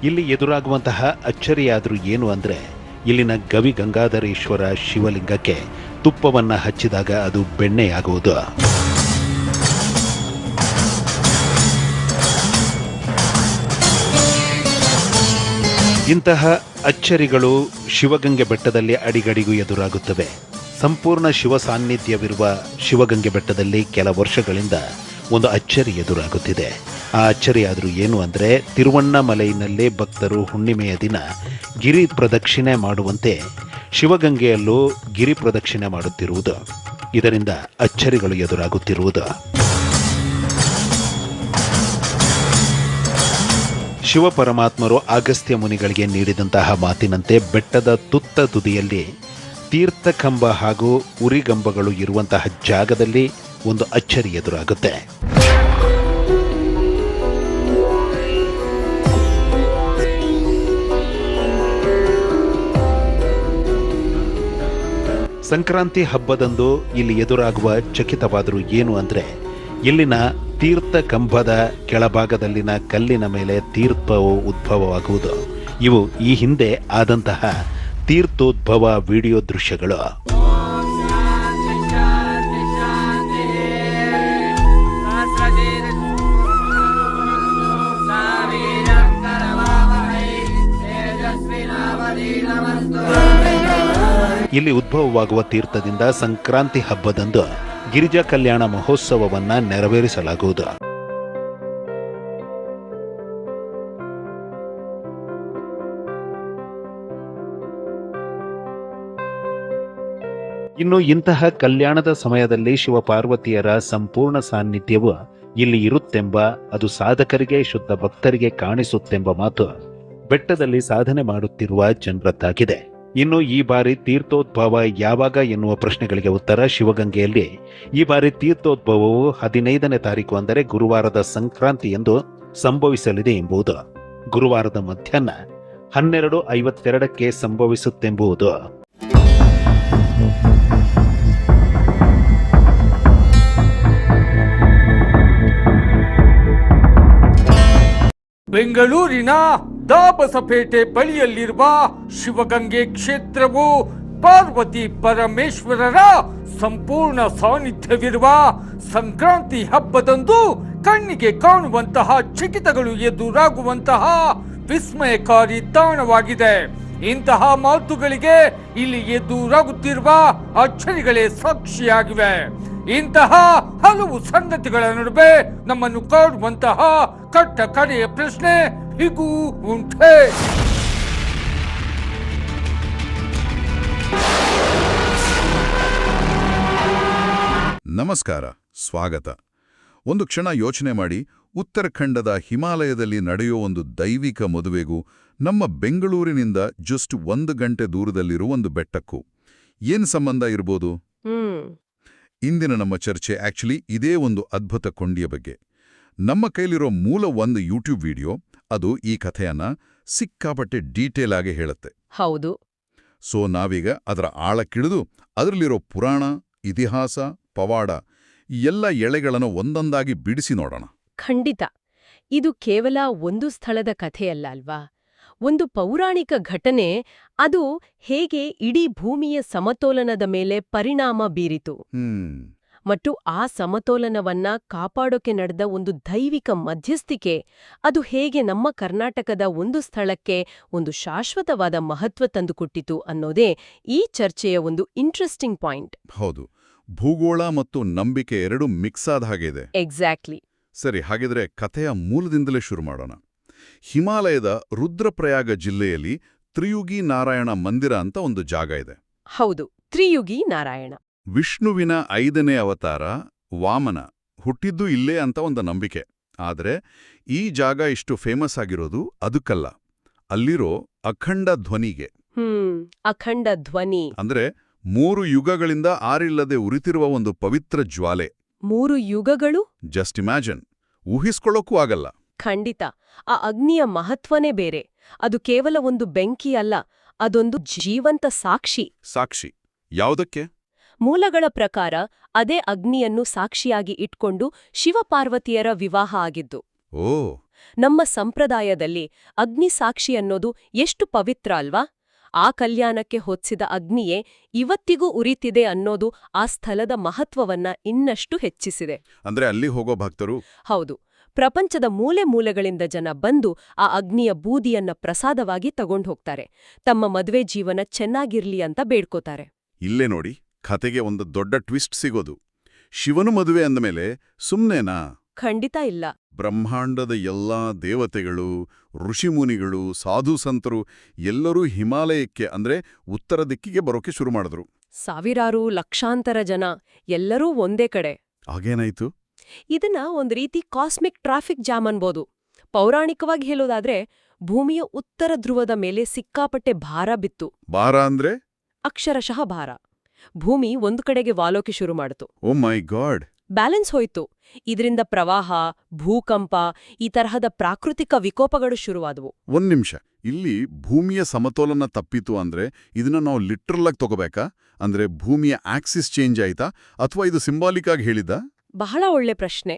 ಇಲ್ಲಿ ಎದುರಾಗುವಂತಹ ಅಚ್ಚರಿಯಾದರೂ ಏನು ಅಂದರೆ, ಇಲ್ಲಿನ ಗವಿಗಂಗಾಧರೇಶ್ವರ ಶಿವಲಿಂಗಕ್ಕೆ ತುಪ್ಪವನ್ನ ಹಚ್ಚಿದಾಗ ಅದು ಬೆಣ್ಣೆಯಾಗುವುದು. ಇಂತಹ ಅಚ್ಚರಿಗಳು ಶಿವಗಂಗೆ ಬೆಟ್ಟದಲ್ಲಿ ಅಡಿಗಡಿಗೂ ಎದುರಾಗುತ್ತವೆ. ಸಂಪೂರ್ಣ ಶಿವ ಸಾನ್ನಿಧ್ಯವಿರುವ ಶಿವಗಂಗೆ ಬೆಟ್ಟದಲ್ಲಿ ಕೆಲ ವರ್ಷಗಳಿಂದ ಒಂದು ಅಚ್ಚರಿ ಎದುರಾಗುತ್ತಿದೆ. ಆ ಅಚ್ಚರಿಯಾದರೂ ಏನು ಅಂದರೆ, ತಿರುವಣ್ಣಾಮಲೈನಲ್ಲಿ ಭಕ್ತರು ಹುಣ್ಣಿಮೆಯ ದಿನ ಗಿರಿ ಪ್ರದಕ್ಷಿಣೆ ಮಾಡುವಂತೆ ಶಿವಗಂಗೆಯಲ್ಲೂ ಗಿರಿ ಪ್ರದಕ್ಷಿಣೆ ಮಾಡುತ್ತಿರುವುದು. ಇದರಿಂದ ಅಚ್ಚರಿಗಳು ಎದುರಾಗುತ್ತಿರುವುದು. ಶಿವಪರಮಾತ್ಮರು ಅಗಸ್ತ್ಯ ಮುನಿಗಳಿಗೆ ನೀಡಿದಂತಹ ಮಾತಿನಂತೆ ಬೆಟ್ಟದ ತುತ್ತ ತುದಿಯಲ್ಲಿ ತೀರ್ಥಕಂಬ ಹಾಗೂ ಉರಿಗಂಬಗಳು ಇರುವಂತಹ ಜಾಗದಲ್ಲಿ ಒಂದು ಅಚ್ಚರಿ ಎದುರಾಗುತ್ತೆ. ಸಂಕ್ರಾಂತಿ ಹಬ್ಬದಂದು ಇಲ್ಲಿ ಎದುರಾಗುವ ಚಕಿತವಾದರೂ ಏನು ಅಂದರೆ, ಇಲ್ಲಿನ ತೀರ್ಥ ಕಂಬದ ಕೆಳಭಾಗದಲ್ಲಿನ ಕಲ್ಲಿನ ಮೇಲೆ ತೀರ್ಥವು ಉದ್ಭವವಾಗುವುದು. ಇವು ಈ ಹಿಂದೆ ಆದಂತಹ ತೀರ್ಥೋದ್ಭವ ವಿಡಿಯೋ ದೃಶ್ಯಗಳು. ಇಲ್ಲಿ ಉದ್ಭವವಾಗುವ ತೀರ್ಥದಿಂದ ಸಂಕ್ರಾಂತಿ ಹಬ್ಬದಂದು ಗಿರಿಜಾ ಕಲ್ಯಾಣ ಮಹೋತ್ಸವವನ್ನ ನೆರವೇರಿಸಲಾಗುವುದು. ಇನ್ನು ಇಂತಹ ಕಲ್ಯಾಣದ ಸಮಯದಲ್ಲಿ ಶಿವಪಾರ್ವತಿಯರ ಸಂಪೂರ್ಣ ಸಾನ್ನಿಧ್ಯವು ಇಲ್ಲಿ ಇರುತ್ತೆಂಬ, ಅದು ಸಾಧಕರಿಗೆ ಶುದ್ಧ ಭಕ್ತರಿಗೆ ಕಾಣಿಸುತ್ತೆಂಬ ಮಾತು ಬೆಟ್ಟದಲ್ಲಿ ಸಾಧನೆ ಮಾಡುತ್ತಿರುವ ಜನರದ್ದಾಗಿದೆ. ಇನ್ನು ಈ ಬಾರಿ ತೀರ್ಥೋದ್ಭವ ಯಾವಾಗ ಎನ್ನುವ ಪ್ರಶ್ನೆಗಳಿಗೆ ಉತ್ತರ, ಶಿವಗಂಗೆಯಲ್ಲಿ ಈ ಬಾರಿ ತೀರ್ಥೋದ್ಭವವು 15ನೇ ತಾರೀಕು ಅಂದರೆ ಗುರುವಾರದ ಸಂಕ್ರಾಂತಿ ಎಂದು ಸಂಭವಿಸಲಿದೆ ಎಂಬುದು. ಗುರುವಾರದ ಮಧ್ಯಾಹ್ನ 12:52ಕ್ಕೆ ಸಂಭವಿಸುತ್ತೆಂಬುದು. ಬೆಂಗಳೂರಿನ ದಾಬಸಪೇಟೆ ಬಳಿಯಲ್ಲಿರುವ ಶಿವಗಂಗೆ ಕ್ಷೇತ್ರವು ಪಾರ್ವತಿ ಪರಮೇಶ್ವರರ ಸಂಪೂರ್ಣ ಸಾನ್ನಿಧ್ಯವಿರುವ ಸಂಕ್ರಾಂತಿ ಹಬ್ಬದಂದು ಕಣ್ಣಿಗೆ ಕಾಣುವಂತಹ ಚಕಿತಗಳು ಎದುರಾಗುವಂತಹ ವಿಸ್ಮಯಕಾರಿ ತಾಣವಾಗಿದೆ. ಇಂತಹ ಮಾತುಗಳಿಗೆ ಇಲ್ಲಿ ಎದುರಾಗುತ್ತಿರುವ ಅಚ್ಚರಿಗಳೇ ಸಾಕ್ಷಿಯಾಗಿವೆ. ಇಂತಹ ಹಲವು ಸಂಗತಿಗಳ ನಡುವೆ ನಮ್ಮನ್ನು ಕಾಡುವಂತಹ ಕಟ್ಟ ಕಡೆಯ ಪ್ರಶ್ನೆ, ಹೀಗೂ ಉಂಟೆ. ನಮಸ್ಕಾರ, ಸ್ವಾಗತ. ಒಂದು ಕ್ಷಣ ಯೋಚನೆ ಮಾಡಿ, ಉತ್ತರಾಖಂಡದ ಹಿಮಾಲಯದಲ್ಲಿ ನಡೆಯೋ ಒಂದು ದೈವಿಕ ಮದುವೆಗೂ ನಮ್ಮ ಬೆಂಗಳೂರಿನಿಂದ ಜಸ್ಟ್ 1 ಗಂಟೆ ದೂರದಲ್ಲಿರೋ ಒಂದು ಬೆಟ್ಟಕ್ಕೂ ಏನ್ ಸಂಬಂಧ ಇರ್ಬೋದು? ಇಂದಿನ ನಮ್ಮ ಚರ್ಚೆ ಆಕ್ಚುಲಿ ಇದೇ ಒಂದು ಅದ್ಭುತ ಕೊಂಡಿಯ ಬಗ್ಗೆ. ನಮ್ಮ ಕೈಲಿರೋ ಮೂಲ ಒಂದು ಯೂಟ್ಯೂಬ್ ವಿಡಿಯೋ ಅದು ಈ ಕಥೆಯನ್ನ ಸಿಕ್ಕಾಪಟ್ಟೆ ಡೀಟೇಲ್ ಆಗಿ ಹೇಳುತ್ತೆ. ಹೌದು. ಸೊ ನಾವೀಗ ಅದರ ಆಳಕ್ಕಿಳಿದು ಅದರಲ್ಲಿರೋ ಪುರಾಣ, ಇತಿಹಾಸ, ಪವಾಡ ಎಲ್ಲ ಎಳೆಗಳನ್ನು ಒಂದೊಂದಾಗಿ ಬಿಡಿಸಿ ನೋಡೋಣ. ಖಂಡಿತ. ಇದು ಕೇವಲ ಒಂದು ಸ್ಥಳದ ಕಥೆಯಲ್ಲ ಅಲ್ವಾ? ಒಂದು ಪೌರಾಣಿಕ ಘಟನೆ, ಅದು ಹೇಗೆ ಇಡೀ ಭೂಮಿಯ ಸಮತೋಲನದ ಮೇಲೆ ಪರಿಣಾಮ ಬೀರಿತು ಮತ್ತು ಆ ಸಮತೋಲನವನ್ನ ಕಾಪಾಡೋಕೆ ನಡೆದ ಒಂದು ದೈವಿಕ ಮಧ್ಯಸ್ಥಿಕೆ, ಅದು ಹೇಗೆ ನಮ್ಮ ಕರ್ನಾಟಕದ ಒಂದು ಸ್ಥಳಕ್ಕೆ ಒಂದು ಶಾಶ್ವತವಾದ ಮಹತ್ವ ತಂದುಕೊಟ್ಟಿತು ಅನ್ನೋದೇ ಈ ಚರ್ಚೆಯ ಒಂದು ಇಂಟ್ರೆಸ್ಟಿಂಗ್ ಪಾಯಿಂಟ್. ಹೌದು, ಭೂಗೋಳ ಮತ್ತು ನಂಬಿಕೆ ಎರಡೂ ಮಿಕ್ಸ್ ಆದ ಹಾಗೆ ಇದೆ. ಎಕ್ಸಾಕ್ಟ್ಲಿ. ಸರಿ, ಹಾಗಿದ್ರೆ ಕಥೆಯ ಮೂಲದಿಂದಲೇ ಶುರು ಮಾಡೋಣ. ಹಿಮಾಲಯದ ರುದ್ರಪ್ರಯಾಗ ಜಿಲ್ಲೆಯಲ್ಲಿ ತ್ರಿಯುಗಿ ನಾರಾಯಣ ಮಂದಿರ ಅಂತ ಒಂದು ಜಾಗ ಇದೆ. ಹೌದು, ತ್ರಿಯುಗಿ ನಾರಾಯಣ. ವಿಷ್ಣುವಿನ 5ನೇ ಅವತಾರ ವಾಮನ ಹುಟ್ಟಿದ್ದು ಇಲ್ಲೇ ಅಂತ ಒಂದು ನಂಬಿಕೆ. ಆದರೆ ಈ ಜಾಗ ಇಷ್ಟು ಫೇಮಸ್ ಆಗಿರೋದು ಅದಕ್ಕಲ್ಲ, ಅಲ್ಲಿರೋ ಅಖಂಡ ಧ್ವನಿಗೆ. ಅಖಂಡ ಧ್ವನಿ ಅಂದ್ರೆ 3 ಯುಗಗಳಿಂದ ಆರಿಲ್ಲದೆ ಉರಿತಿರುವ ಒಂದು ಪವಿತ್ರ ಜ್ವಾಲೆ. 3 ಯುಗಗಳು? ಜಸ್ಟ್ ಇಮ್ಯಾಜಿನ್, ಊಹಿಸ್ಕೊಳ್ಳೋಕ್ಕೂ ಆಗಲ್ಲ. ಖಂಡಿತ. ಆ ಅಗ್ನಿಯ ಮಹತ್ವನೇ ಬೇರೆ. ಅದು ಕೇವಲ ಒಂದು ಬೆಂಕಿ ಅಲ್ಲ, ಅದೊಂದು ಜೀವಂತ ಸಾಕ್ಷಿ. ಸಾಕ್ಷಿ ಯಾವುದಕ್ಕೆ? ಮೂಲಗಳ ಪ್ರಕಾರ ಅದೇ ಅಗ್ನಿಯನ್ನು ಸಾಕ್ಷಿಯಾಗಿ ಇಟ್ಕೊಂಡು ಶಿವಪಾರ್ವತಿಯರ ವಿವಾಹ ಆಗಿದ್ದು. ಓ, ನಮ್ಮ ಸಂಪ್ರದಾಯದಲ್ಲಿ ಅಗ್ನಿ ಸಾಕ್ಷಿ ಅನ್ನೋದು ಎಷ್ಟು ಪವಿತ್ರ ಅಲ್ವಾ? ಆ ಕಲ್ಯಾಣಕ್ಕೆ ಹೊತ್ತಿಸಿದ ಅಗ್ನಿಯೇ ಇವತ್ತಿಗೂ ಉರಿತಿದೆ ಅನ್ನೋದು ಆ ಸ್ಥಳದ ಮಹತ್ವವನ್ನ ಇನ್ನಷ್ಟು ಹೆಚ್ಚಿಸಿದೆ. ಅಂದ್ರೆ ಅಲ್ಲಿ ಹೋಗೋ ಭಕ್ತರು? ಹೌದು, ಪ್ರಪಂಚದ ಮೂಲೆ ಮೂಲೆಗಳಿಂದ ಜನ ಬಂದು ಆ ಅಗ್ನಿಯ ಬೂದಿಯನ್ನ ಪ್ರಸಾದವಾಗಿ ತಗೊಂಡು ಹೋಗ್ತಾರೆ. ತಮ್ಮ ಮದುವೆ ಜೀವನ ಚೆನ್ನಾಗಿರ್ಲಿ ಅಂತ ಬೇಡ್ಕೋತಾರೆ. ಇಲ್ಲೇ ನೋಡಿ, ಕತೆಗೆ ಒಂದು ದೊಡ್ಡ ಟ್ವಿಸ್ಟ್ ಸಿಗೋದು. ಶಿವನು ಮದುವೆ ಅಂದಮೇಲೆ ಸುಮ್ನೇನಾ? ಖಂಡಿತ ಇಲ್ಲ. ಬ್ರಹ್ಮಾಂಡದ ಎಲ್ಲಾ ದೇವತೆಗಳು, ಋಷಿಮುನಿಗಳು, ಸಾಧು ಸಂತರು ಎಲ್ಲರೂ ಹಿಮಾಲಯಕ್ಕೆ ಅಂದ್ರೆ ಉತ್ತರ ದಿಕ್ಕಿಗೆ ಬರೋಕೆ ಶುರು ಮಾಡಿದ್ರು. ಸಾವಿರಾರು ಲಕ್ಷಾಂತರ ಜನ ಎಲ್ಲರೂ ಒಂದೇ ಕಡೆ. ಆಗೇನಾಯ್ತು? ಇದನ್ನ ಒಂದು ರೀತಿ ಕಾಸ್ಮಿಕ್ ಟ್ರಾಫಿಕ್ ಜಾಮ್ ಅನ್ಬೋದು. ಪೌರಾಣಿಕವಾಗಿ ಹೇಳೋದಾದ್ರೆ, ಭೂಮಿಯ ಉತ್ತರ ಧ್ರುವದ ಮೇಲೆ ಸಿಕ್ಕಾಪಟ್ಟೆ ಭಾರ ಬಿತ್ತು. ಭಾರ ಅಂದ್ರೆ? ಅಕ್ಷರಶಃ ಭಾರ. ಭೂಮಿ ಒಂದು ಕಡೆಗೆ ವಾಲೋಕೆ ಶುರು ಮಾಡಿತು. ಓ ಮೈ ಗಾಡ್! ಬ್ಯಾಲೆನ್ಸ್ ಹೋಯ್ತು. ಇದರಿಂದ ಪ್ರವಾಹ, ಭೂಕಂಪ, ಈ ತರಹದ ಪ್ರಾಕೃತಿಕ ವಿಕೋಪಗಳು ಶುರುವಾದವು. ಒಂದ್ ನಿಮಿಷ, ಇಲ್ಲಿ ಭೂಮಿಯ ಸಮತೋಲನ ತಪ್ಪಿತು ಅಂದ್ರೆ ಇದನ್ನ ನಾವು ಲಿಟ್ರಲ್ ಆಗಿ ತಗೋಬೇಕಾ? ಅಂದ್ರೆ ಭೂಮಿಯ ಆಕ್ಸಿಸ್ ಚೇಂಜ್ ಆಯ್ತಾ ಅಥವಾ ಇದು ಸಿಂಬಾಲಿಕ್ ಆಗಿ ಹೇಳಿದ? ಬಹಳ ಒಳ್ಳೆ ಪ್ರಶ್ನೆ.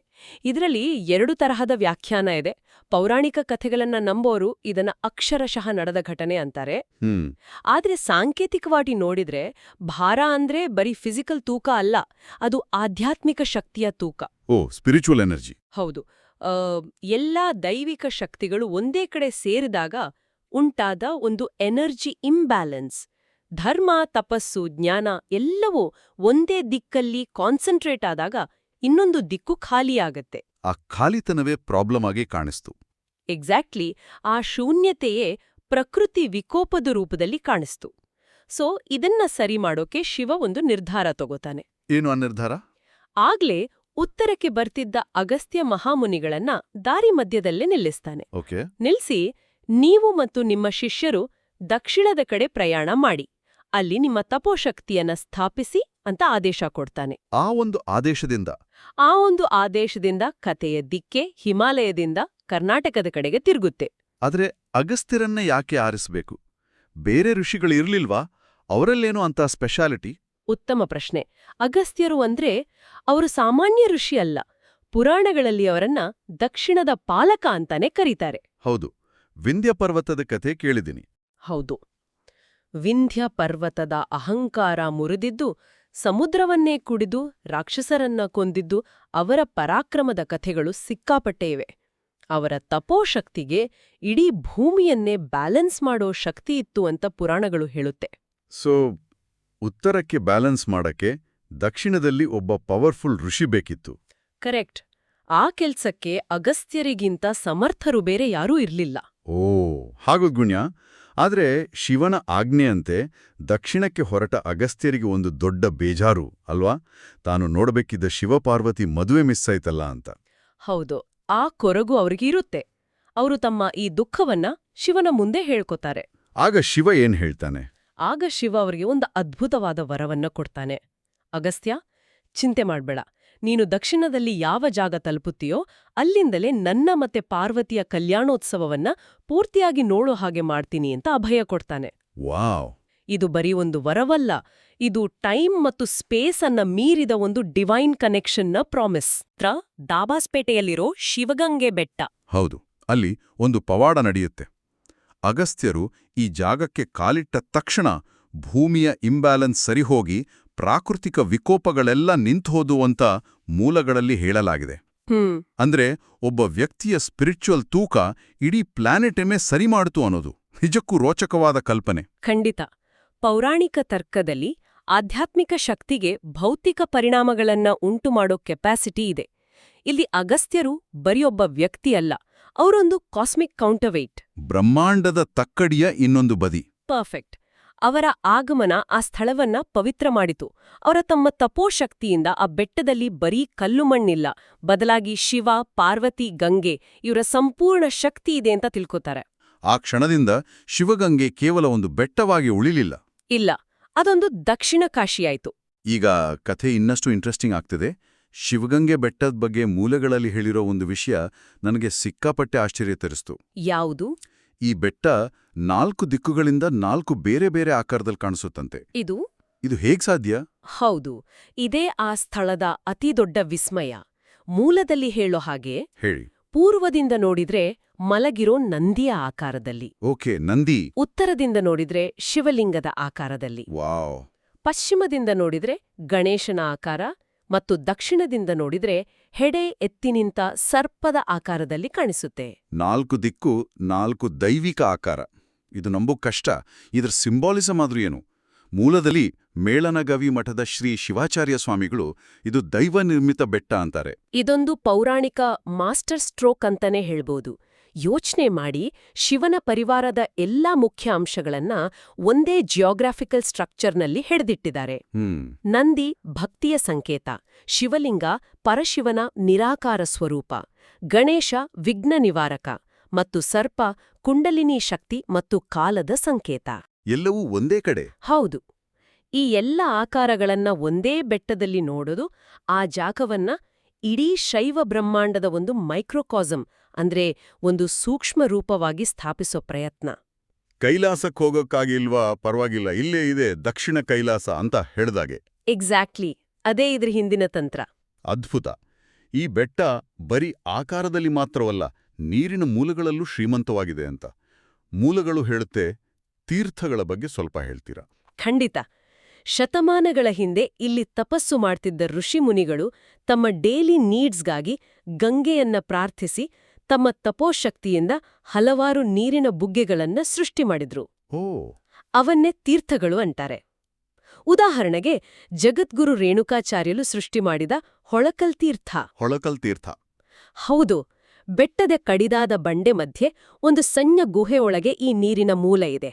ಇದರಲ್ಲಿ 2 ತರಹದ ವ್ಯಾಖ್ಯಾನ ಇದೆ. ಪೌರಾಣಿಕ ಕಥೆಗಳನ್ನ ನಂಬೋರು ಇದನ್ನ ಅಕ್ಷರಶಃ ನಡೆದ ಘಟನೆ ಅಂತಾರೆ. ಆದ್ರೆ ಸಾಂಕೇತಿಕವಾಗಿ ನೋಡಿದ್ರೆ ಭಾರ ಅಂದ್ರೆ ಬರೀ ಫಿಸಿಕಲ್ ತೂಕ ಅಲ್ಲ, ಅದು ಆಧ್ಯಾತ್ಮಿಕ ಶಕ್ತಿಯ ತೂಕ. ಓ, ಸ್ಪಿರಿಚುವಲ್ ಎನರ್ಜಿ. ಹೌದು. ಎಲ್ಲಾ ದೈವಿಕ ಶಕ್ತಿಗಳು ಒಂದೇ ಕಡೆ ಸೇರಿದಾಗ ಉಂಟಾದ ಒಂದು ಎನರ್ಜಿ ಇಂಬ್ಯಾಲೆನ್ಸ್. ಧರ್ಮ, ತಪಸ್ಸು, ಜ್ಞಾನ ಎಲ್ಲವೂ ಒಂದೇ ದಿಕ್ಕಲ್ಲಿ ಕಾನ್ಸಂಟ್ರೇಟ್ ಆದಾಗ ಇನ್ನೊಂದು ದಿಕ್ಕು ಖಾಲಿಯಾಗತ್ತೆ. ಆ ಖಾಲಿತನವೇ ಪ್ರಾಬ್ಲಮ್ ಆಗಿ ಕಾಣಿಸ್ತು. ಎಕ್ಸಾಕ್ಟ್ಲಿ. ಆ ಶೂನ್ಯತೆಯೇ ಪ್ರಕೃತಿ ವಿಕೋಪದ ರೂಪದಲ್ಲಿ ಕಾಣಿಸ್ತು. ಸೊ ಇದನ್ನ ಸರಿ ಮಾಡೋಕೆ ಶಿವ ಒಂದು ನಿರ್ಧಾರ ತಗೋತಾನೆ. ಏನು ಆ ನಿರ್ಧಾರ? ಆಗ್ಲೇ ಉತ್ತರಕ್ಕೆ ಬರ್ತಿದ್ದ ಅಗಸ್ತ್ಯ ಮಹಾಮುನಿಗಳನ್ನ ದಾರಿ ಮಧ್ಯದಲ್ಲೇ ನಿಲ್ಲಿಸ್ತಾನೆ. ಓಕೆ. ನಿಲ್ಸಿ, ನೀವು ಮತ್ತು ನಿಮ್ಮ ಶಿಷ್ಯರು ದಕ್ಷಿಣದ ಕಡೆ ಪ್ರಯಾಣ ಮಾಡಿ, ಅಲ್ಲಿ ನಿಮ್ಮ ತಪೋಶಕ್ತಿಯನ್ನ ಸ್ಥಾಪಿಸಿ ಅಂತ ಆದೇಶ ಕೊಡ್ತಾನೆ. ಆ ಒಂದು ಆದೇಶದಿಂದ ಕಥೆಯ ದಿಕ್ಕೆ ಹಿಮಾಲಯದಿಂದ ಕರ್ನಾಟಕದ ಕಡೆಗೆ ತಿರುಗುತ್ತೆ. ಆದ್ರೆ ಅಗಸ್ತ್ಯರನ್ನ ಯಾಕೆ ಆರಿಸಬೇಕು? ಬೇರೆ ಋಷಿಗಳು ಇರ್ಲಿಲ್ವಾ? ಅವರಲ್ಲೇನೋ ಅಂತ ಸ್ಪೆಷಾಲಿಟಿ? ಉತ್ತಮ ಪ್ರಶ್ನೆ. ಅಗಸ್ತ್ಯರು ಅಂದ್ರೆ ಅವರು ಸಾಮಾನ್ಯ ಋಷಿ ಅಲ್ಲ. ಪುರಾಣಗಳಲ್ಲಿ ಅವರನ್ನ ದಕ್ಷಿಣದ ಪಾಲಕ ಅಂತಾನೆ ಕರೀತಾರೆ. ಹೌದು, ವಿಂಧ್ಯ ಪರ್ವತದ ಕಥೆ ಕೇಳಿದ್ದೀನಿ. ಹೌದು. ವಿಂಧ್ಯ ಪರ್ವತದ ಅಹಂಕಾರ ಮುರಿದಿದ್ದು, ಸಮುದ್ರವನ್ನೇ ಕುಡಿದು ರಾಕ್ಷಸರನ್ನ ಕೊಂದಿದ್ದು ಅವರ ಪರಾಕ್ರಮದ ಕಥೆಗಳು ಸಿಕ್ಕಾಪಟ್ಟೆ ಇವೆ. ಅವರ ತಪೋಶಕ್ತಿಗೆ ಇಡೀ ಭೂಮಿಯನ್ನೇ ಬ್ಯಾಲೆನ್ಸ್ ಮಾಡೋ ಶಕ್ತಿ ಇತ್ತು ಅಂತ ಪುರಾಣಗಳು ಹೇಳುತ್ತೆ. ಸೊ ಉತ್ತರಕ್ಕೆ ಬ್ಯಾಲೆನ್ಸ್ ಮಾಡಕ್ಕೆ ದಕ್ಷಿಣದಲ್ಲಿ ಒಬ್ಬ ಪವರ್ಫುಲ್ ಋಷಿ ಬೇಕಿತ್ತು. ಕರೆಕ್ಟ್. ಆ ಕೆಲ್ಸಕ್ಕೆ ಅಗಸ್ತ್ಯರಿಗಿಂತ ಸಮರ್ಥರು ಬೇರೆ ಯಾರೂ ಇರ್ಲಿಲ್ಲ. ಓ ಹಾಗೂ ಗುಣ್ಯ. ಆದರೆ ಶಿವನ ಆಜ್ಞೆಯಂತೆ ದಕ್ಷಿಣಕ್ಕೆ ಹೊರಟ ಅಗಸ್ತ್ಯರಿಗೆ ಒಂದು ದೊಡ್ಡ ಬೇಜಾರು ಅಲ್ವಾ? ತಾನು ನೋಡಬೇಕಿದ್ದ ಶಿವಪಾರ್ವತಿ ಮದುವೆ ಮಿಸ್ ಆಯ್ತಲ್ಲ ಅಂತ. ಹೌದು, ಆ ಕೊರಗು ಅವ್ರಿಗಿರುತ್ತೆ. ಅವರು ತಮ್ಮ ಈ ದುಃಖವನ್ನ ಶಿವನ ಮುಂದೆ ಹೇಳ್ಕೊತಾರೆ. ಆಗ ಶಿವ ಏನ್ ಹೇಳ್ತಾನೆ? ಆಗ ಶಿವ ಅವರಿಗೆ ಒಂದು ಅದ್ಭುತವಾದ ವರವನ್ನ ಕೊಡ್ತಾನೆ. ಅಗಸ್ತ್ಯ, ಚಿಂತೆ ಮಾಡ್ಬೇಡ. ನೀನು ದಕ್ಷಿಣದಲ್ಲಿ ಯಾವ ಜಾಗ ತಲುಪುತ್ತೀಯೋ ಅಲ್ಲಿಂದಲೇ ನನ್ನ ಮತ್ತೆ ಪಾರ್ವತಿಯ ಕಲ್ಯಾಣೋತ್ಸವವನ್ನ ಪೂರ್ತಿಯಾಗಿ ನೋಡೋ ಹಾಗೆ ಮಾಡ್ತೀನಿ ಅಂತ ಅಭಯ ಕೊಡ್ತಾನೆ. ವಾವ್! ಇದು ಬರೀ ಒಂದು ವರವಲ್ಲ, ಇದು ಟೈಮ್ ಮತ್ತು ಸ್ಪೇಸ್ ಅನ್ನ ಮೀರಿದ ಒಂದು ಡಿವೈನ್ ಕನೆಕ್ಷನ್ನ ಪ್ರಾಮಿಸ್. ದಾಬಾಸ್ಪೇಟೆಯಲ್ಲಿರೋ ಶಿವಗಂಗೆ ಬೆಟ್ಟ. ಹೌದು, ಅಲ್ಲಿ ಒಂದು ಪವಾಡ ನಡೆಯುತ್ತೆ. ಅಗಸ್ತ್ಯರು ಈ ಜಾಗಕ್ಕೆ ಕಾಲಿಟ್ಟ ತಕ್ಷಣ ಭೂಮಿಯ ಇಂಬ್ಯಾಲೆನ್ಸ್ ಸರಿಹೋಗಿ ಪ್ರಾಕೃತಿಕ ವಿಕೋಪಗಳೆಲ್ಲ ನಿಂತುಹೋದು ಅಂತ ಮೂಲಗಳಲ್ಲಿ ಹೇಳಲಾಗಿದೆ. ಅಂದ್ರೆ ಒಬ್ಬ ವ್ಯಕ್ತಿಯ ಸ್ಪಿರಿಚುವಲ್ ತೂಕ ಇಡೀ ಪ್ಲಾನೆಟೆಮೇ ಸರಿ ಮಾಡಿತು ಅನ್ನೋದು ನಿಜಕ್ಕೂ ರೋಚಕವಾದ ಕಲ್ಪನೆ. ಖಂಡಿತ. ಪೌರಾಣಿಕ ತರ್ಕದಲ್ಲಿ ಆಧ್ಯಾತ್ಮಿಕ ಶಕ್ತಿಗೆ ಭೌತಿಕ ಪರಿಣಾಮಗಳನ್ನ ಉಂಟುಮಾಡೋ ಕೆಪಾಸಿಟಿ ಇದೆ. ಇಲ್ಲಿ ಅಗಸ್ತ್ಯರು ಬರಿಯೊಬ್ಬ ವ್ಯಕ್ತಿಯಲ್ಲ, ಅವರೊಂದು ಕಾಸ್ಮಿಕ್ ಕೌಂಟರ್ವೇಟ್, ಬ್ರಹ್ಮಾಂಡದ ತಕ್ಕಡಿಯ ಇನ್ನೊಂದು ಬದಿ. ಪರ್ಫೆಕ್ಟ್. ಅವರ ಆಗಮನ ಆ ಸ್ಥಳವನ್ನ ಪವಿತ್ರ ಮಾಡಿತು. ಅವರ ತಮ್ಮ ತಪೋಶಕ್ತಿಯಿಂದ ಆ ಬೆಟ್ಟದಲ್ಲಿ ಬರೀ ಕಲ್ಲು ಮಣ್ಣಿಲ್ಲ, ಬದಲಾಗಿ ಶಿವ, ಪಾರ್ವತಿ, ಗಂಗೆ ಇವರ ಸಂಪೂರ್ಣ ಶಕ್ತಿ ಇದೆ ಅಂತ ತಿಳ್ಕೊತಾರೆ. ಆ ಕ್ಷಣದಿಂದ ಶಿವಗಂಗೆ ಕೇವಲ ಒಂದು ಬೆಟ್ಟವಾಗಿ ಉಳಿಲಿಲ್ಲ. ಇಲ್ಲ, ಅದೊಂದು ದಕ್ಷಿಣ ಕಾಶಿಯಾಯ್ತು. ಈಗ ಕಥೆ ಇನ್ನಷ್ಟು ಇಂಟ್ರೆಸ್ಟಿಂಗ್ ಆಗ್ತಿದೆ. ಶಿವಗಂಗೆ ಬೆಟ್ಟದ ಬಗ್ಗೆ ಮೂಲಗಳಲ್ಲಿ ಹೇಳಿರೋ ಒಂದು ವಿಷಯ ನನಗೆ ಸಿಕ್ಕಾಪಟ್ಟೆ ಆಶ್ಚರ್ಯ ತರಿಸ್ತು. ಯಾವುದು? ಈ ಬೆಟ್ಟ 4 ದಿಕ್ಕುಗಳಿಂದ 4 ಬೇರೆ ಬೇರೆ ಆಕಾರದಲ್ಲಿ ಕಾಣಿಸುತ್ತಂತೆ. ಇದು ಹೇಗ್ ಸಾಧ್ಯ? ಹೌದು, ಇದೇ ಆ ಸ್ಥಳದ ಅತಿದೊಡ್ಡ ವಿಸ್ಮಯ. ಮೂಲದಲ್ಲಿ ಹೇಳೋ ಹಾಗೆ ಹೇಳಿ. ಪೂರ್ವದಿಂದ ನೋಡಿದ್ರೆ ಮಲಗಿರೋ ನಂದಿಯ ಆಕಾರದಲ್ಲಿ. ಓಕೆ, ನಂದಿ. ಉತ್ತರದಿಂದ ನೋಡಿದ್ರೆ ಶಿವಲಿಂಗದ ಆಕಾರದಲ್ಲಿ. ವಾವ್. ಪಶ್ಚಿಮದಿಂದ ನೋಡಿದ್ರೆ ಗಣೇಶನ ಆಕಾರ ಮತ್ತು ದಕ್ಷಿಣದಿಂದ ನೋಡಿದ್ರೆ ಹೆಡೆ ಎತ್ತಿ ನಿಂತ ಸರ್ಪದ ಆಕಾರದಲ್ಲಿ ಕಾಣಿಸುತ್ತೆ. 4 ದಿಕ್ಕು 4 ದೈವಿಕ ಆಕಾರ. ಇದು ನಂಬೋಕ್ ಕಷ್ಟ. ಇದರ ಸಿಂಬಾಲಿಸಮ್ ಆದ್ರೂ ಏನು? ಮೂಲದಲ್ಲಿ ಮೇಳನಗವಿ ಮಠದ ಶ್ರೀ ಶಿವಾಚಾರ್ಯ ಸ್ವಾಮಿಗಳು ಇದು ದೈವ ನಿರ್ಮಿತ ಬೆಟ್ಟ ಅಂತಾರೆ. ಇದೊಂದು ಪೌರಾಣಿಕ ಮಾಸ್ಟರ್ ಸ್ಟ್ರೋಕ್ ಅಂತಾನೆ ಹೇಳ್ಬೋದು. ಯೋಚ್ನೆ ಮಾಡಿ, ಶಿವನ ಪರಿವಾರದ ಎಲ್ಲಾ ಮುಖ್ಯ ಅಂಶಗಳನ್ನ ಒಂದೇ ಜಿಯೋಗ್ರಾಫಿಕಲ್ ಸ್ಟ್ರಕ್ಚರ್ನಲ್ಲಿ ಹಿಡಿದಿಟ್ಟಿದ್ದಾರೆ. ನಂದಿ ಭಕ್ತಿಯ ಸಂಕೇತ, ಶಿವಲಿಂಗ ಪರಶಿವನ ನಿರಾಕಾರ ಸ್ವರೂಪ, ಗಣೇಶ ವಿಘ್ನ ನಿವಾರಕ ಮತ್ತು ಸರ್ಪ ಕುಂಡಲಿನಿ ಶಕ್ತಿ ಮತ್ತು ಕಾಲದ ಸಂಕೇತ. ಎಲ್ಲವೂ ಒಂದೇ ಕಡೆ. ಹೌದು. ಈ ಎಲ್ಲ ಆಕಾರಗಳನ್ನ ಒಂದೇ ಬೆಟ್ಟದಲ್ಲಿ ನೋಡೋದು ಆ ಜಾಗವನ್ನ ಇಡೀ ಶೈವ ಬ್ರಹ್ಮಾಂಡದ ಒಂದು ಮೈಕ್ರೋಕಾಸಮ್, ಅಂದ್ರೆ ಒಂದು ಸೂಕ್ಷ್ಮ ರೂಪವಾಗಿ ಸ್ಥಾಪಿಸೋ ಪ್ರಯತ್ನ. ಕೈಲಾಸಕ್ಕೆ ಹೋಗೋಕ್ಕಾಗಿಲ್ವಾ? ಪರವಾಗಿಲ್ಲ, ಇಲ್ಲೇ ಇದೆ ದಕ್ಷಿಣ ಕೈಲಾಸ ಅಂತ ಹೇಳ್ದಾಗೆ. ಎಕ್ಸಾಕ್ಟ್ಲಿ, ಅದೇ ಇದ್ರ ಹಿಂದಿನ ತಂತ್ರ. ಅದ್ಭುತ. ಈ ಬೆಟ್ಟ ಬರೀ ಆಕಾರದಲ್ಲಿ ಮಾತ್ರವಲ್ಲ, ನೀರಿನ ಮೂಲಗಳಲ್ಲೂ ಶ್ರೀಮಂತವಾಗಿದೆ ಅಂತ. ಮೂಲಗಳು ಹೇಳುತ್ತೆ. ತೀರ್ಥಗಳ ಬಗ್ಗೆ ಸ್ವಲ್ಪ ಹೇಳ್ತೀರಾ? ಖಂಡಿತ. ಶತಮಾನಗಳ ಹಿಂದೆ ಇಲ್ಲಿ ತಪಸ್ಸು ಮಾಡ್ತಿದ್ದ ಋಷಿಮುನಿಗಳು ತಮ್ಮ ಡೇಲಿ ನೀಡ್ಸ್ಗಾಗಿ ಗಂಗೆಯನ್ನ ಪ್ರಾರ್ಥಿಸಿ ತಮ್ಮ ತಪೋಶಕ್ತಿಯಿಂದ ಹಲವಾರು ನೀರಿನ ಬುಗ್ಗೆಗಳನ್ನ ಸೃಷ್ಟಿ ಮಾಡಿದ್ರು. ಅವನ್ನೇ ತೀರ್ಥಗಳು ಅಂತಾರೆ. ಉದಾಹರಣೆಗೆ ಜಗದ್ಗುರು ರೇಣುಕಾಚಾರ್ಯರು ಸೃಷ್ಟಿ ಮಾಡಿದ ಹೊಳಕಲ್ ತೀರ್ಥ. ಹೊಳಕಲ್ ತೀರ್ಥ. ಹೌದು. ಬೆಟ್ಟದ ಕಡಿದಾದ ಬಂಡೆ ಮಧ್ಯೆ ಒಂದು ಸಣ್ಣ ಗುಹೆಯೊಳಗೆ ಈ ನೀರಿನ ಮೂಲ ಇದೆ.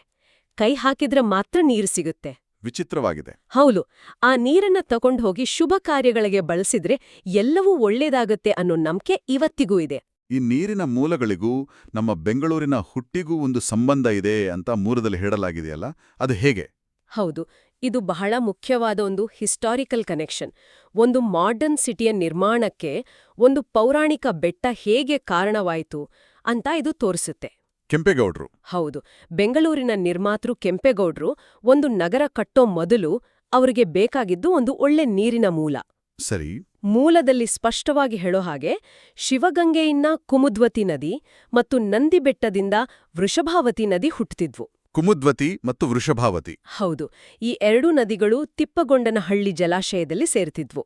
ಕೈ ಹಾಕಿದ್ರೆ ಮಾತ್ರ ನೀರು ಸಿಗುತ್ತೆ. ವಿಚಿತ್ರವಾಗಿದೆ. ಹೌದು. ಆ ನೀರನ್ನ ತಗೊಂಡ್ಹೋಗಿ ಶುಭ ಕಾರ್ಯಗಳಿಗೆ ಬಳಸಿದ್ರೆ ಎಲ್ಲವೂ ಒಳ್ಳೇದಾಗತ್ತೆ ಅನ್ನೋ ನಂಬಿಕೆ ಇವತ್ತಿಗೂ ಇದೆ. ಈ ನೀರಿನ ಮೂಲಗಳಿಗೂ ನಮ್ಮ ಬೆಂಗಳೂರಿನ ಹುಟ್ಟಿಗೂ ಒಂದು ಸಂಬಂಧ ಇದೆ ಅಂತ ಮೂಲದಲ್ಲಿ ಹೇಳಲಾಗಿದೆಯಲ್ಲ, ಅದು ಹೇಗೆ? ಹೌದು. ಇದು ಬಹಳ ಮುಖ್ಯವಾದ ಒಂದು ಹಿಸ್ಟಾರಿಕಲ್ ಕನೆಕ್ಷನ್. ಒಂದು ಮಾಡರ್ನ್ ಸಿಟಿಯ ನಿರ್ಮಾಣಕ್ಕೆ ಒಂದು ಪೌರಾಣಿಕ ಬೆಟ್ಟ ಹೇಗೆ ಕಾರಣವಾಯಿತು ಅಂತ ಇದು ತೋರಿಸುತ್ತೆ. ಕೆಂಪೇಗೌಡ್ರು. ಹೌದು. ಬೆಂಗಳೂರಿನ ನಿರ್ಮಾತೃ ಕೆಂಪೇಗೌಡ್ರು ಒಂದು ನಗರ ಕಟ್ಟೋ ಮೊದಲು ಅವರಿಗೆ ಬೇಕಾಗಿದ್ದು ಒಂದು ಒಳ್ಳೆ ನೀರಿನ ಮೂಲ. ಸರಿ. ಮೂಲದಲ್ಲಿ ಸ್ಪಷ್ಟವಾಗಿ ಹೇಳೋ ಹಾಗೆ ಶಿವಗಂಗೆಯಿಂದ ಕುಮುದ್ವತಿ ನದಿ ಮತ್ತು ನಂದಿ ಬೆಟ್ಟದಿಂದ ವೃಷಭಾವತಿ ನದಿ ಹುಟ್ಟುತ್ತಿದ್ವು. ಕುಮುದ್ವತಿ ಮತ್ತು ವೃಷಭಾವತಿ. ಹೌದು. ಈ ಎರಡೂ ನದಿಗಳು ತಿಪ್ಪಗೊಂಡನಹಳ್ಳಿ ಜಲಾಶಯದಲ್ಲಿ ಸೇರ್ತಿದ್ವು.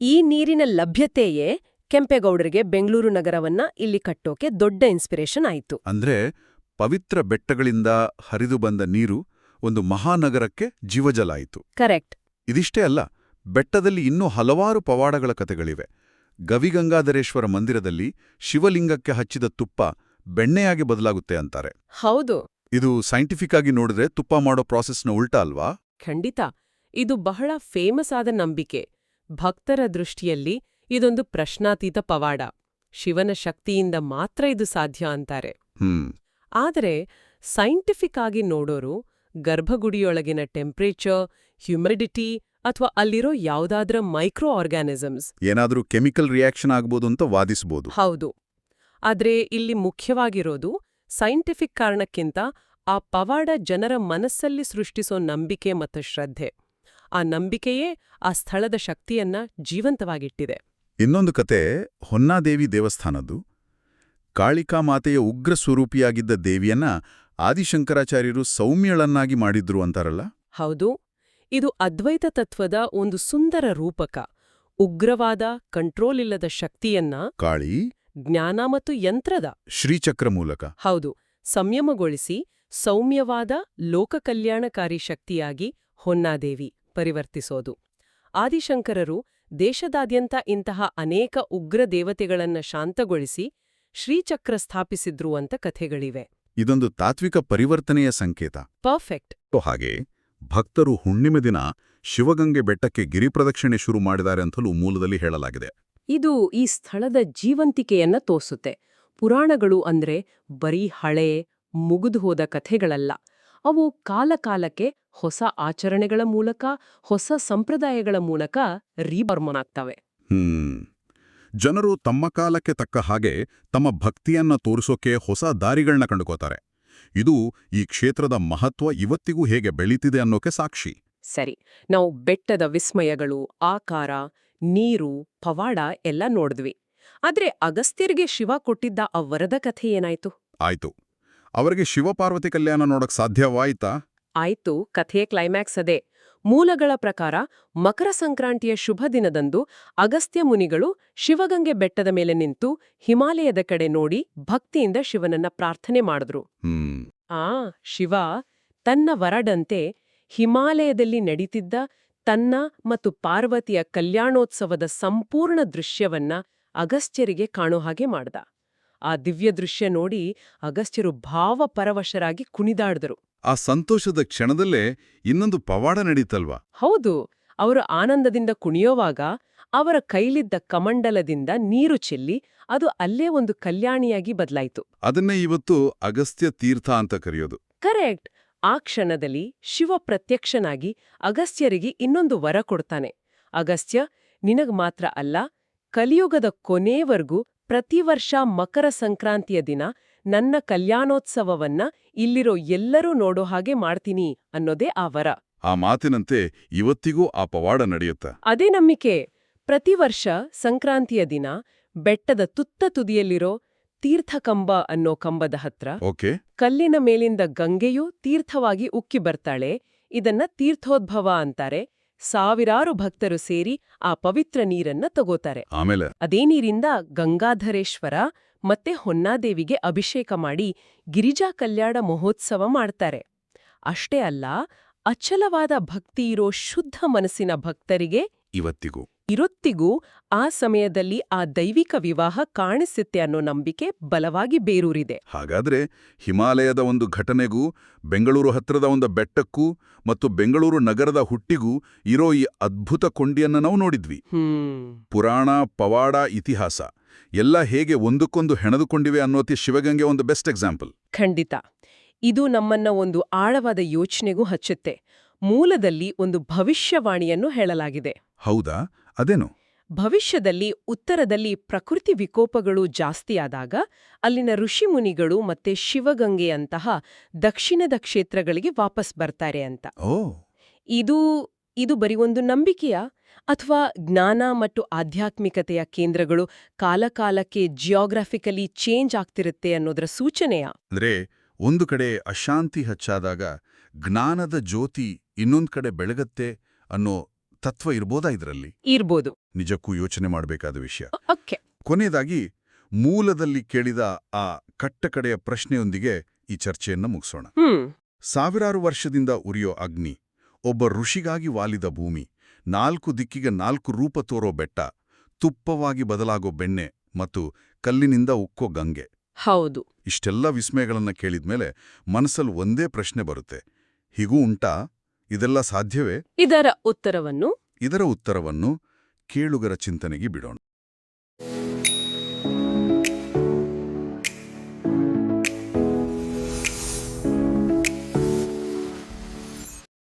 ಈ ನೀರಿನ ಲಭ್ಯತೆಯೇ ಕೆಂಪೇಗೌಡರಿಗೆ ಬೆಂಗಳೂರು ನಗರವನ್ನ ಇಲ್ಲಿ ಕಟ್ಟೋಕೆ ದೊಡ್ಡ ಇನ್ಸ್ಪಿರೇಷನ್ ಆಯಿತು. ಅಂದ್ರೆ ಪವಿತ್ರ ಬೆಟ್ಟಗಳಿಂದ ಹರಿದು ಬಂದ ನೀರು ಒಂದು ಮಹಾನಗರಕ್ಕೆ ಜೀವಜಲ ಆಯಿತು. ಕರೆಕ್ಟ್. ಇದಿಷ್ಟೇ ಅಲ್ಲ, ಬೆಟ್ಟದಲ್ಲಿ ಇನ್ನೂ ಹಲವಾರು ಪವಾಡಗಳ ಕಥೆಗಳಿವೆ. ಗವಿಗಂಗಾಧರೇಶ್ವರ ಮಂದಿರದಲ್ಲಿ ಶಿವಲಿಂಗಕ್ಕೆ ಹಚ್ಚಿದ ತುಪ್ಪ ಬೆಣ್ಣೆಯಾಗಿ ಬದಲಾಗುತ್ತೆ ಅಂತಾರೆ. ಹೌದು, ಇದು ಸೈಂಟಿಫಿಕ್ ಆಗಿ ನೋಡಿದ್ರೆ ತುಪ್ಪ ಮಾಡೋ ಪ್ರಾಸೆಸ್ನ ಉಲ್ಟಾ ಅಲ್ವಾ? ಖಂಡಿತ. ಇದು ಬಹಳ ಫೇಮಸ್ ಆದ ನಂಬಿಕೆ. ಭಕ್ತರ ದೃಷ್ಟಿಯಲ್ಲಿ ಇದೊಂದು ಪ್ರಶ್ನಾತೀತ ಪವಾಡ. ಶಿವನ ಶಕ್ತಿಯಿಂದ ಮಾತ್ರ ಇದು ಸಾಧ್ಯ ಅಂತಾರೆ. ಆದರೆ ಸೈಂಟಿಫಿಕ್ ಆಗಿ ನೋಡೋರು ಗರ್ಭಗುಡಿಯೊಳಗಿನ ಟೆಂಪ್ರೇಚರ್, ಹ್ಯುಮಿಡಿಟಿ ಅಥವಾ ಅಲ್ಲಿರೋ ಯಾವುದಾದ್ರೂ ಮೈಕ್ರೋ ಆರ್ಗ್ಯಾನಿಸಮ್ಸ್ ಏನಾದ್ರೂ ಕೆಮಿಕಲ್ ರಿಯಾಕ್ಷನ್ ಆಗ್ಬೋದು ಅಂತ ವಾದಿಸಬಹುದು. ಹೌದು. ಆದ್ರೆ ಇಲ್ಲಿ ಮುಖ್ಯವಾಗಿರೋದು ಸೈಂಟಿಫಿಕ್ ಕಾರಣಕ್ಕಿಂತ ಆ ಪವಾಡ ಜನರ ಮನಸ್ಸಲ್ಲಿ ಸೃಷ್ಟಿಸೋ ನಂಬಿಕೆ ಮತ್ತು ಶ್ರದ್ಧೆ. ಆ ನಂಬಿಕೆಯೇ ಆ ಸ್ಥಳದ ಶಕ್ತಿಯನ್ನ ಜೀವಂತವಾಗಿಟ್ಟಿದೆ. ಇನ್ನೊಂದು ಕತೆ ಹೊನ್ನಾದೇವಿ ದೇವಸ್ಥಾನದ್ದು. ಕಾಳಿಕಾ ಮಾತೆಯ ಉಗ್ರ ಸ್ವರೂಪಿಯಾಗಿದ್ದ ದೇವಿಯನ್ನ ಆದಿಶಂಕರಾಚಾರ್ಯರು ಸೌಮ್ಯಳನ್ನಾಗಿ ಮಾಡಿದ್ರು ಅಂತಾರಲ್ಲ? ಹೌದು. ಇದು ಅದ್ವೈತ ತತ್ವದ ಒಂದು ಸುಂದರ ರೂಪಕ. ಉಗ್ರವಾದ, ಕಂಟ್ರೋಲ್ ಇಲ್ಲದ ಶಕ್ತಿಯನ್ನ ಕಾಳಿ ಜ್ಞಾನ ಮತ್ತು ಯಂತ್ರದ ಶ್ರೀಚಕ್ರ ಮೂಲಕ ಹೌದು ಸಂಯಮಗೊಳಿಸಿ ಸೌಮ್ಯವಾದ ಲೋಕಕಲ್ಯಾಣಕಾರಿ ಶಕ್ತಿಯಾಗಿ ಹೊನ್ನಾದೇವಿ ಪರಿವರ್ತಿಸೋದು. ಆದಿಶಂಕರರು ದೇಶದಾದ್ಯಂತ ಇಂತಹ ಅನೇಕ ಉಗ್ರ ದೇವತೆಗಳನ್ನ ಶಾಂತಗೊಳಿಸಿ ಶ್ರೀಚಕ್ರ ಸ್ಥಾಪಿಸಿದ್ರು ಅಂತ ಕಥೆಗಳಿವೆ. ಇದೊಂದು ತಾತ್ವಿಕ ಪರಿವರ್ತನೆಯ ಸಂಕೇತ. ಪರ್ಫೆಕ್ಟ್. ಹಾಗೆ ಭಕ್ತರು ಹುಣ್ಣಿಮೆ ದಿನ ಶಿವಗಂಗೆ ಬೆಟ್ಟಕ್ಕೆ ಗಿರಿಪ್ರದಕ್ಷಿಣೆ ಶುರು ಮಾಡಿದ್ದಾರೆ ಅಂತಲೂ ಮೂಲದಲ್ಲಿ ಹೇಳಲಾಗಿದೆ. ಇದು ಈ ಸ್ಥಳದ ಜೀವಂತಿಕೆಯನ್ನ ತೋರಿಸುತ್ತೆ. ಪುರಾಣಗಳು ಅಂದ್ರೆ ಬರೀ ಹಳೆ, ಮುಗಿದು ಹೋದ ಕಥೆಗಳಲ್ಲ. ಅವು ಕಾಲಕಾಲಕ್ಕೆ ಹೊಸ ಆಚರಣೆಗಳ ಮೂಲಕ, ಹೊಸ ಸಂಪ್ರದಾಯಗಳ ಮೂಲಕ ರೀಬಾರ್ಮನ್ ಆಗ್ತವೆ. ಜನರು ತಮ್ಮ ಕಾಲಕ್ಕೆ ತಕ್ಕ ಹಾಗೆ ತಮ್ಮ ಭಕ್ತಿಯನ್ನ ತೋರಿಸೋಕೆ ಹೊಸ ದಾರಿಗಳನ್ನ ಕಂಡುಕೋತಾರೆ. ಇದು ಈ ಕ್ಷೇತ್ರದ ಮಹತ್ವ ಇವತ್ತಿಗೂ ಹೇಗೆ ಬೆಳೀತಿದೆ ಅನ್ನೋಕೆ ಸಾಕ್ಷಿ. ಸರಿ, ನಾವು ಬೆಟ್ಟದ ವಿಸ್ಮಯಗಳು, ಆಕಾರ, ನೀರು, ಪವಾಡ ಎಲ್ಲ ನೋಡಿದ್ವಿ. ಆದ್ರೆ ಅಗಸ್ತ್ಯರಿಗೆ ಶಿವ ಕೊಟ್ಟಿದ್ದ ಆ ವರದ ಕಥೆ ಏನಾಯ್ತು? ಆಯ್ತು. ಅವರಿಗೆ ಶಿವಪಾರ್ವತಿ ಕಲ್ಯಾಣ ನೋಡಕ್ ಸಾಧ್ಯವಾಯ್ತಾ? ಆಯ್ತು. ಕಥೆಯ ಕ್ಲೈಮ್ಯಾಕ್ಸ್ ಅದೇ. ಮೂಲಗಳ ಪ್ರಕಾರ ಮಕರ ಸಂಕ್ರಾಂತಿಯ ಶುಭ ದಿನದಂದು ಅಗಸ್ತ್ಯ ಮುನಿಗಳು ಶಿವಗಂಗೆ ಬೆಟ್ಟದ ಮೇಲೆ ನಿಂತು ಹಿಮಾಲಯದ ಕಡೆ ನೋಡಿ ಭಕ್ತಿಯಿಂದ ಶಿವನನ್ನ ಪ್ರಾರ್ಥನೆ ಮಾಡಿದ್ರು. ಶಿವ ತನ್ನ ವರದಂತೆ ಹಿಮಾಲಯದಲ್ಲಿ ನಡೀತಿದ್ದ ತನ್ನ ಮತ್ತು ಪಾರ್ವತಿಯ ಕಲ್ಯಾಣೋತ್ಸವದ ಸಂಪೂರ್ಣ ದೃಶ್ಯವನ್ನ ಅಗಸ್ತ್ಯರಿಗೆ ಕಾಣೋ ಹಾಗೆ ಮಾಡ್ದ. ಆ ದಿವ್ಯ ದೃಶ್ಯ ನೋಡಿ ಅಗಸ್ತ್ಯರು ಭಾವಪರವಶರಾಗಿ ಕುಣಿದಾಡಿದರು. ಆ ಸಂತೋಷದ ಕ್ಷಣದಲ್ಲೇ ಇನ್ನೊಂದು ಪವಾಡ ನಡೀತಲ್ವಾ? ಹೌದು. ಅವರು ಆನಂದದಿಂದ ಕುಣಿಯೋವಾಗ ಅವರ ಕೈಲಿದ್ದ ಕಮಂಡಲದಿಂದ ನೀರು ಚೆಲ್ಲಿ ಅದು ಅಲ್ಲೇ ಒಂದು ಕಲ್ಯಾಣಿಯಾಗಿ ಬದಲಾಯಿತು. ಅದನ್ನೇ ಇವತ್ತು ಅಗಸ್ತ್ಯ ತೀರ್ಥ ಅಂತ ಕರೆಯೋದು. ಕರೆಕ್ಟ್. ಆ ಕ್ಷಣದಲ್ಲಿ ಶಿವ ಪ್ರತ್ಯಕ್ಷನಾಗಿ ಅಗಸ್ತ್ಯರಿಗೆ ಇನ್ನೊಂದು ವರ ಕೊಡ್ತಾನೆ. ಅಗಸ್ತ್ಯ, ನಿನಗ್ ಮಾತ್ರ ಅಲ್ಲ, ಕಲಿಯುಗದ ಕೊನೆವರೆಗೂ ಪ್ರತಿ ವರ್ಷ ಮಕರ ಸಂಕ್ರಾಂತಿಯ ದಿನ ನನ್ನ ಕಲ್ಯಾಣೋತ್ಸವವನ್ನ ಇಲ್ಲಿರೋ ಎಲ್ಲರೂ ನೋಡೋ ಹಾಗೆ ಮಾಡ್ತೀನಿ ಅನ್ನೋದೇ ಆ ವರ. ಆ ಮಾತಿನಂತೆ ಇವತ್ತಿಗೂ ಆ ಪವಾಡ ನಡೆಯುತ್ತ. ಅದೇ ನಂಬಿಕೆ. ಪ್ರತಿ ವರ್ಷ ಸಂಕ್ರಾಂತಿಯ ದಿನ ಬೆಟ್ಟದ ತುತ್ತ ತುದಿಯಲ್ಲಿರೋ ತೀರ್ಥಕಂಬ ಅನ್ನೋ ಕಂಬದ ಹತ್ರ ಕಲ್ಲಿನ ಮೇಲಿಂದ ಗಂಗೆಯೂ ತೀರ್ಥವಾಗಿ ಉಕ್ಕಿ ಬರ್ತಾಳೆ. ಇದನ್ನ ತೀರ್ಥೋದ್ಭವ ಅಂತಾರೆ. ಸಾವಿರಾರು ಭಕ್ತರು ಸೇರಿ ಆ ಪವಿತ್ರ ನೀರನ್ನ ತಗೋತಾರೆ. ಆಮೇಲೆ ಅದೇ ನೀರಿಂದ ಗಂಗಾಧರೇಶ್ವರ ಮತ್ತೆ ಹೊನ್ನಾದೇವಿಗೆ ಅಭಿಷೇಕ ಮಾಡಿ ಗಿರಿಜಾ ಕಲ್ಯಾಣ ಮಹೋತ್ಸವ ಮಾಡ್ತಾರೆ. ಅಷ್ಟೇ ಅಲ್ಲ, ಅಚಲವಾದ ಭಕ್ತಿ ಇರೋ ಶುದ್ಧ ಮನಸ್ಸಿನ ಭಕ್ತರಿಗೆ ಇವತ್ತಿಗೂ ಆ ಸಮಯದಲ್ಲಿ ಆ ದೈವಿಕ ವಿವಾಹ ಕಾಣಿಸುತ್ತೆ ಅನ್ನೋ ನಂಬಿಕೆ ಬಲವಾಗಿ ಬೇರೂರಿದೆ. ಹಾಗಾದ್ರೆ ಹಿಮಾಲಯದ ಒಂದು ಘಟನೆಗೂ, ಬೆಂಗಳೂರು ಹತ್ರದ ಒಂದು ಬೆಟ್ಟಕ್ಕೂ ಮತ್ತು ಬೆಂಗಳೂರು ನಗರದ ಹುಟ್ಟಿಗೂ ಇರೋ ಈ ಅದ್ಭುತ ಕೊಂಡಿಯನ್ನ ನಾವು ನೋಡಿದ್ವಿ. ಪುರಾಣ, ಪವಾಡ, ಇತಿಹಾಸ ಎಲ್ಲ ಹೇಗೆ ಒಂದಕ್ಕೊಂದು ಹೆಣೆದುಕೊಂಡಿವೆ ಅನ್ನೋತಿ ಶಿವಗಂಗೆ ಒಂದು ಬೆಸ್ಟ್ ಎಕ್ಸಾಂಪಲ್. ಖಂಡಿತ. ಇದು ನಮ್ಮನ್ನ ಒಂದು ಆಳವಾದ ಯೋಚನೆಗೂ ಹಚ್ಚುತ್ತೆ. ಮೂಲದಲ್ಲಿ ಒಂದು ಭವಿಷ್ಯವಾಣಿಯನ್ನು ಹೇಳಲಾಗಿದೆ. ಹೌದಾ? ಅದೇನು? ಭವಿಷ್ಯದಲ್ಲಿ ಉತ್ತರದಲ್ಲಿ ಪ್ರಕೃತಿ ವಿಕೋಪಗಳು ಜಾಸ್ತಿಯಾದಾಗ ಅಲ್ಲಿನ ಋಷಿಮುನಿಗಳು ಮತ್ತೆ ಶಿವಗಂಗೆಯಂತಹ ದಕ್ಷಿಣದ ಕ್ಷೇತ್ರಗಳಿಗೆ ವಾಪಸ್ ಬರ್ತಾರೆ ಅಂತ. ಇದು ಬರೀ ಒಂದು ನಂಬಿಕೆಯ ಅಥವಾ ಜ್ಞಾನ ಮತ್ತು ಆಧ್ಯಾತ್ಮಿಕತೆಯ ಕೇಂದ್ರಗಳು ಕಾಲಕಾಲಕ್ಕೆ ಜಿಯೋಗ್ರಾಫಿಕಲಿ ಚೇಂಜ್ ಆಗ್ತಿರುತ್ತೆ ಅನ್ನೋದರ ಸೂಚನೆಯ? ಅಂದ್ರೆ ಒಂದು ಕಡೆ ಅಶಾಂತಿ ಹೆಚ್ಚಾದಾಗ ಜ್ಞಾನದ ಜ್ಯೋತಿ ಇನ್ನೊಂದ್ ಕಡೆ ಬೆಳಗತ್ತೆ ಅನ್ನೋ ತತ್ವ ಇರ್ಬೋದಾ ಇದರಲ್ಲಿ? ಇರ್ಬೋದು. ನಿಜಕ್ಕೂ ಯೋಚನೆ ಮಾಡಬೇಕಾದ ವಿಷಯ. ಕೊನೆಯದಾಗಿ ಮೂಲದಲ್ಲಿ ಕೇಳಿದ ಆ ಕಟ್ಟಕಡೆಯ ಪ್ರಶ್ನೆಯೊಂದಿಗೆ ಈ ಚರ್ಚೆಯನ್ನ ಮುಗಿಸೋಣ. ಸಾವಿರಾರು ವರ್ಷದಿಂದ ಉರಿಯೋ ಅಗ್ನಿ, ಒಬ್ಬ ಋಷಿಗಾಗಿ ವಾಲಿದ ಭೂಮಿ, 4 ದಿಕ್ಕಿಗೆ 4 ರೂಪ ತೋರೋ ಬೆಟ್ಟ, ತುಪ್ಪವಾಗಿ ಬದಲಾಗೋ ಬೆಣ್ಣೆ ಮತ್ತು ಕಲ್ಲಿನಿಂದ ಉಕ್ಕೋ ಗಂಗೆ. ಹೌದು. ಇಷ್ಟೆಲ್ಲ ವಿಸ್ಮಯಗಳನ್ನ ಕೇಳಿದ್ಮೇಲೆ ಮನಸ್ಸಲ್ಲಿ ಒಂದೇ ಪ್ರಶ್ನೆ ಬರುತ್ತೆ. ಹೀಗೂ ಉಂಟಾ? ಇದೆಲ್ಲ ಸಾಧ್ಯವೇ? ಇದರ ಉತ್ತರವನ್ನು ಕೇಳುಗರ ಚಿಂತನೆಗೆ ಬಿಡೋಣ.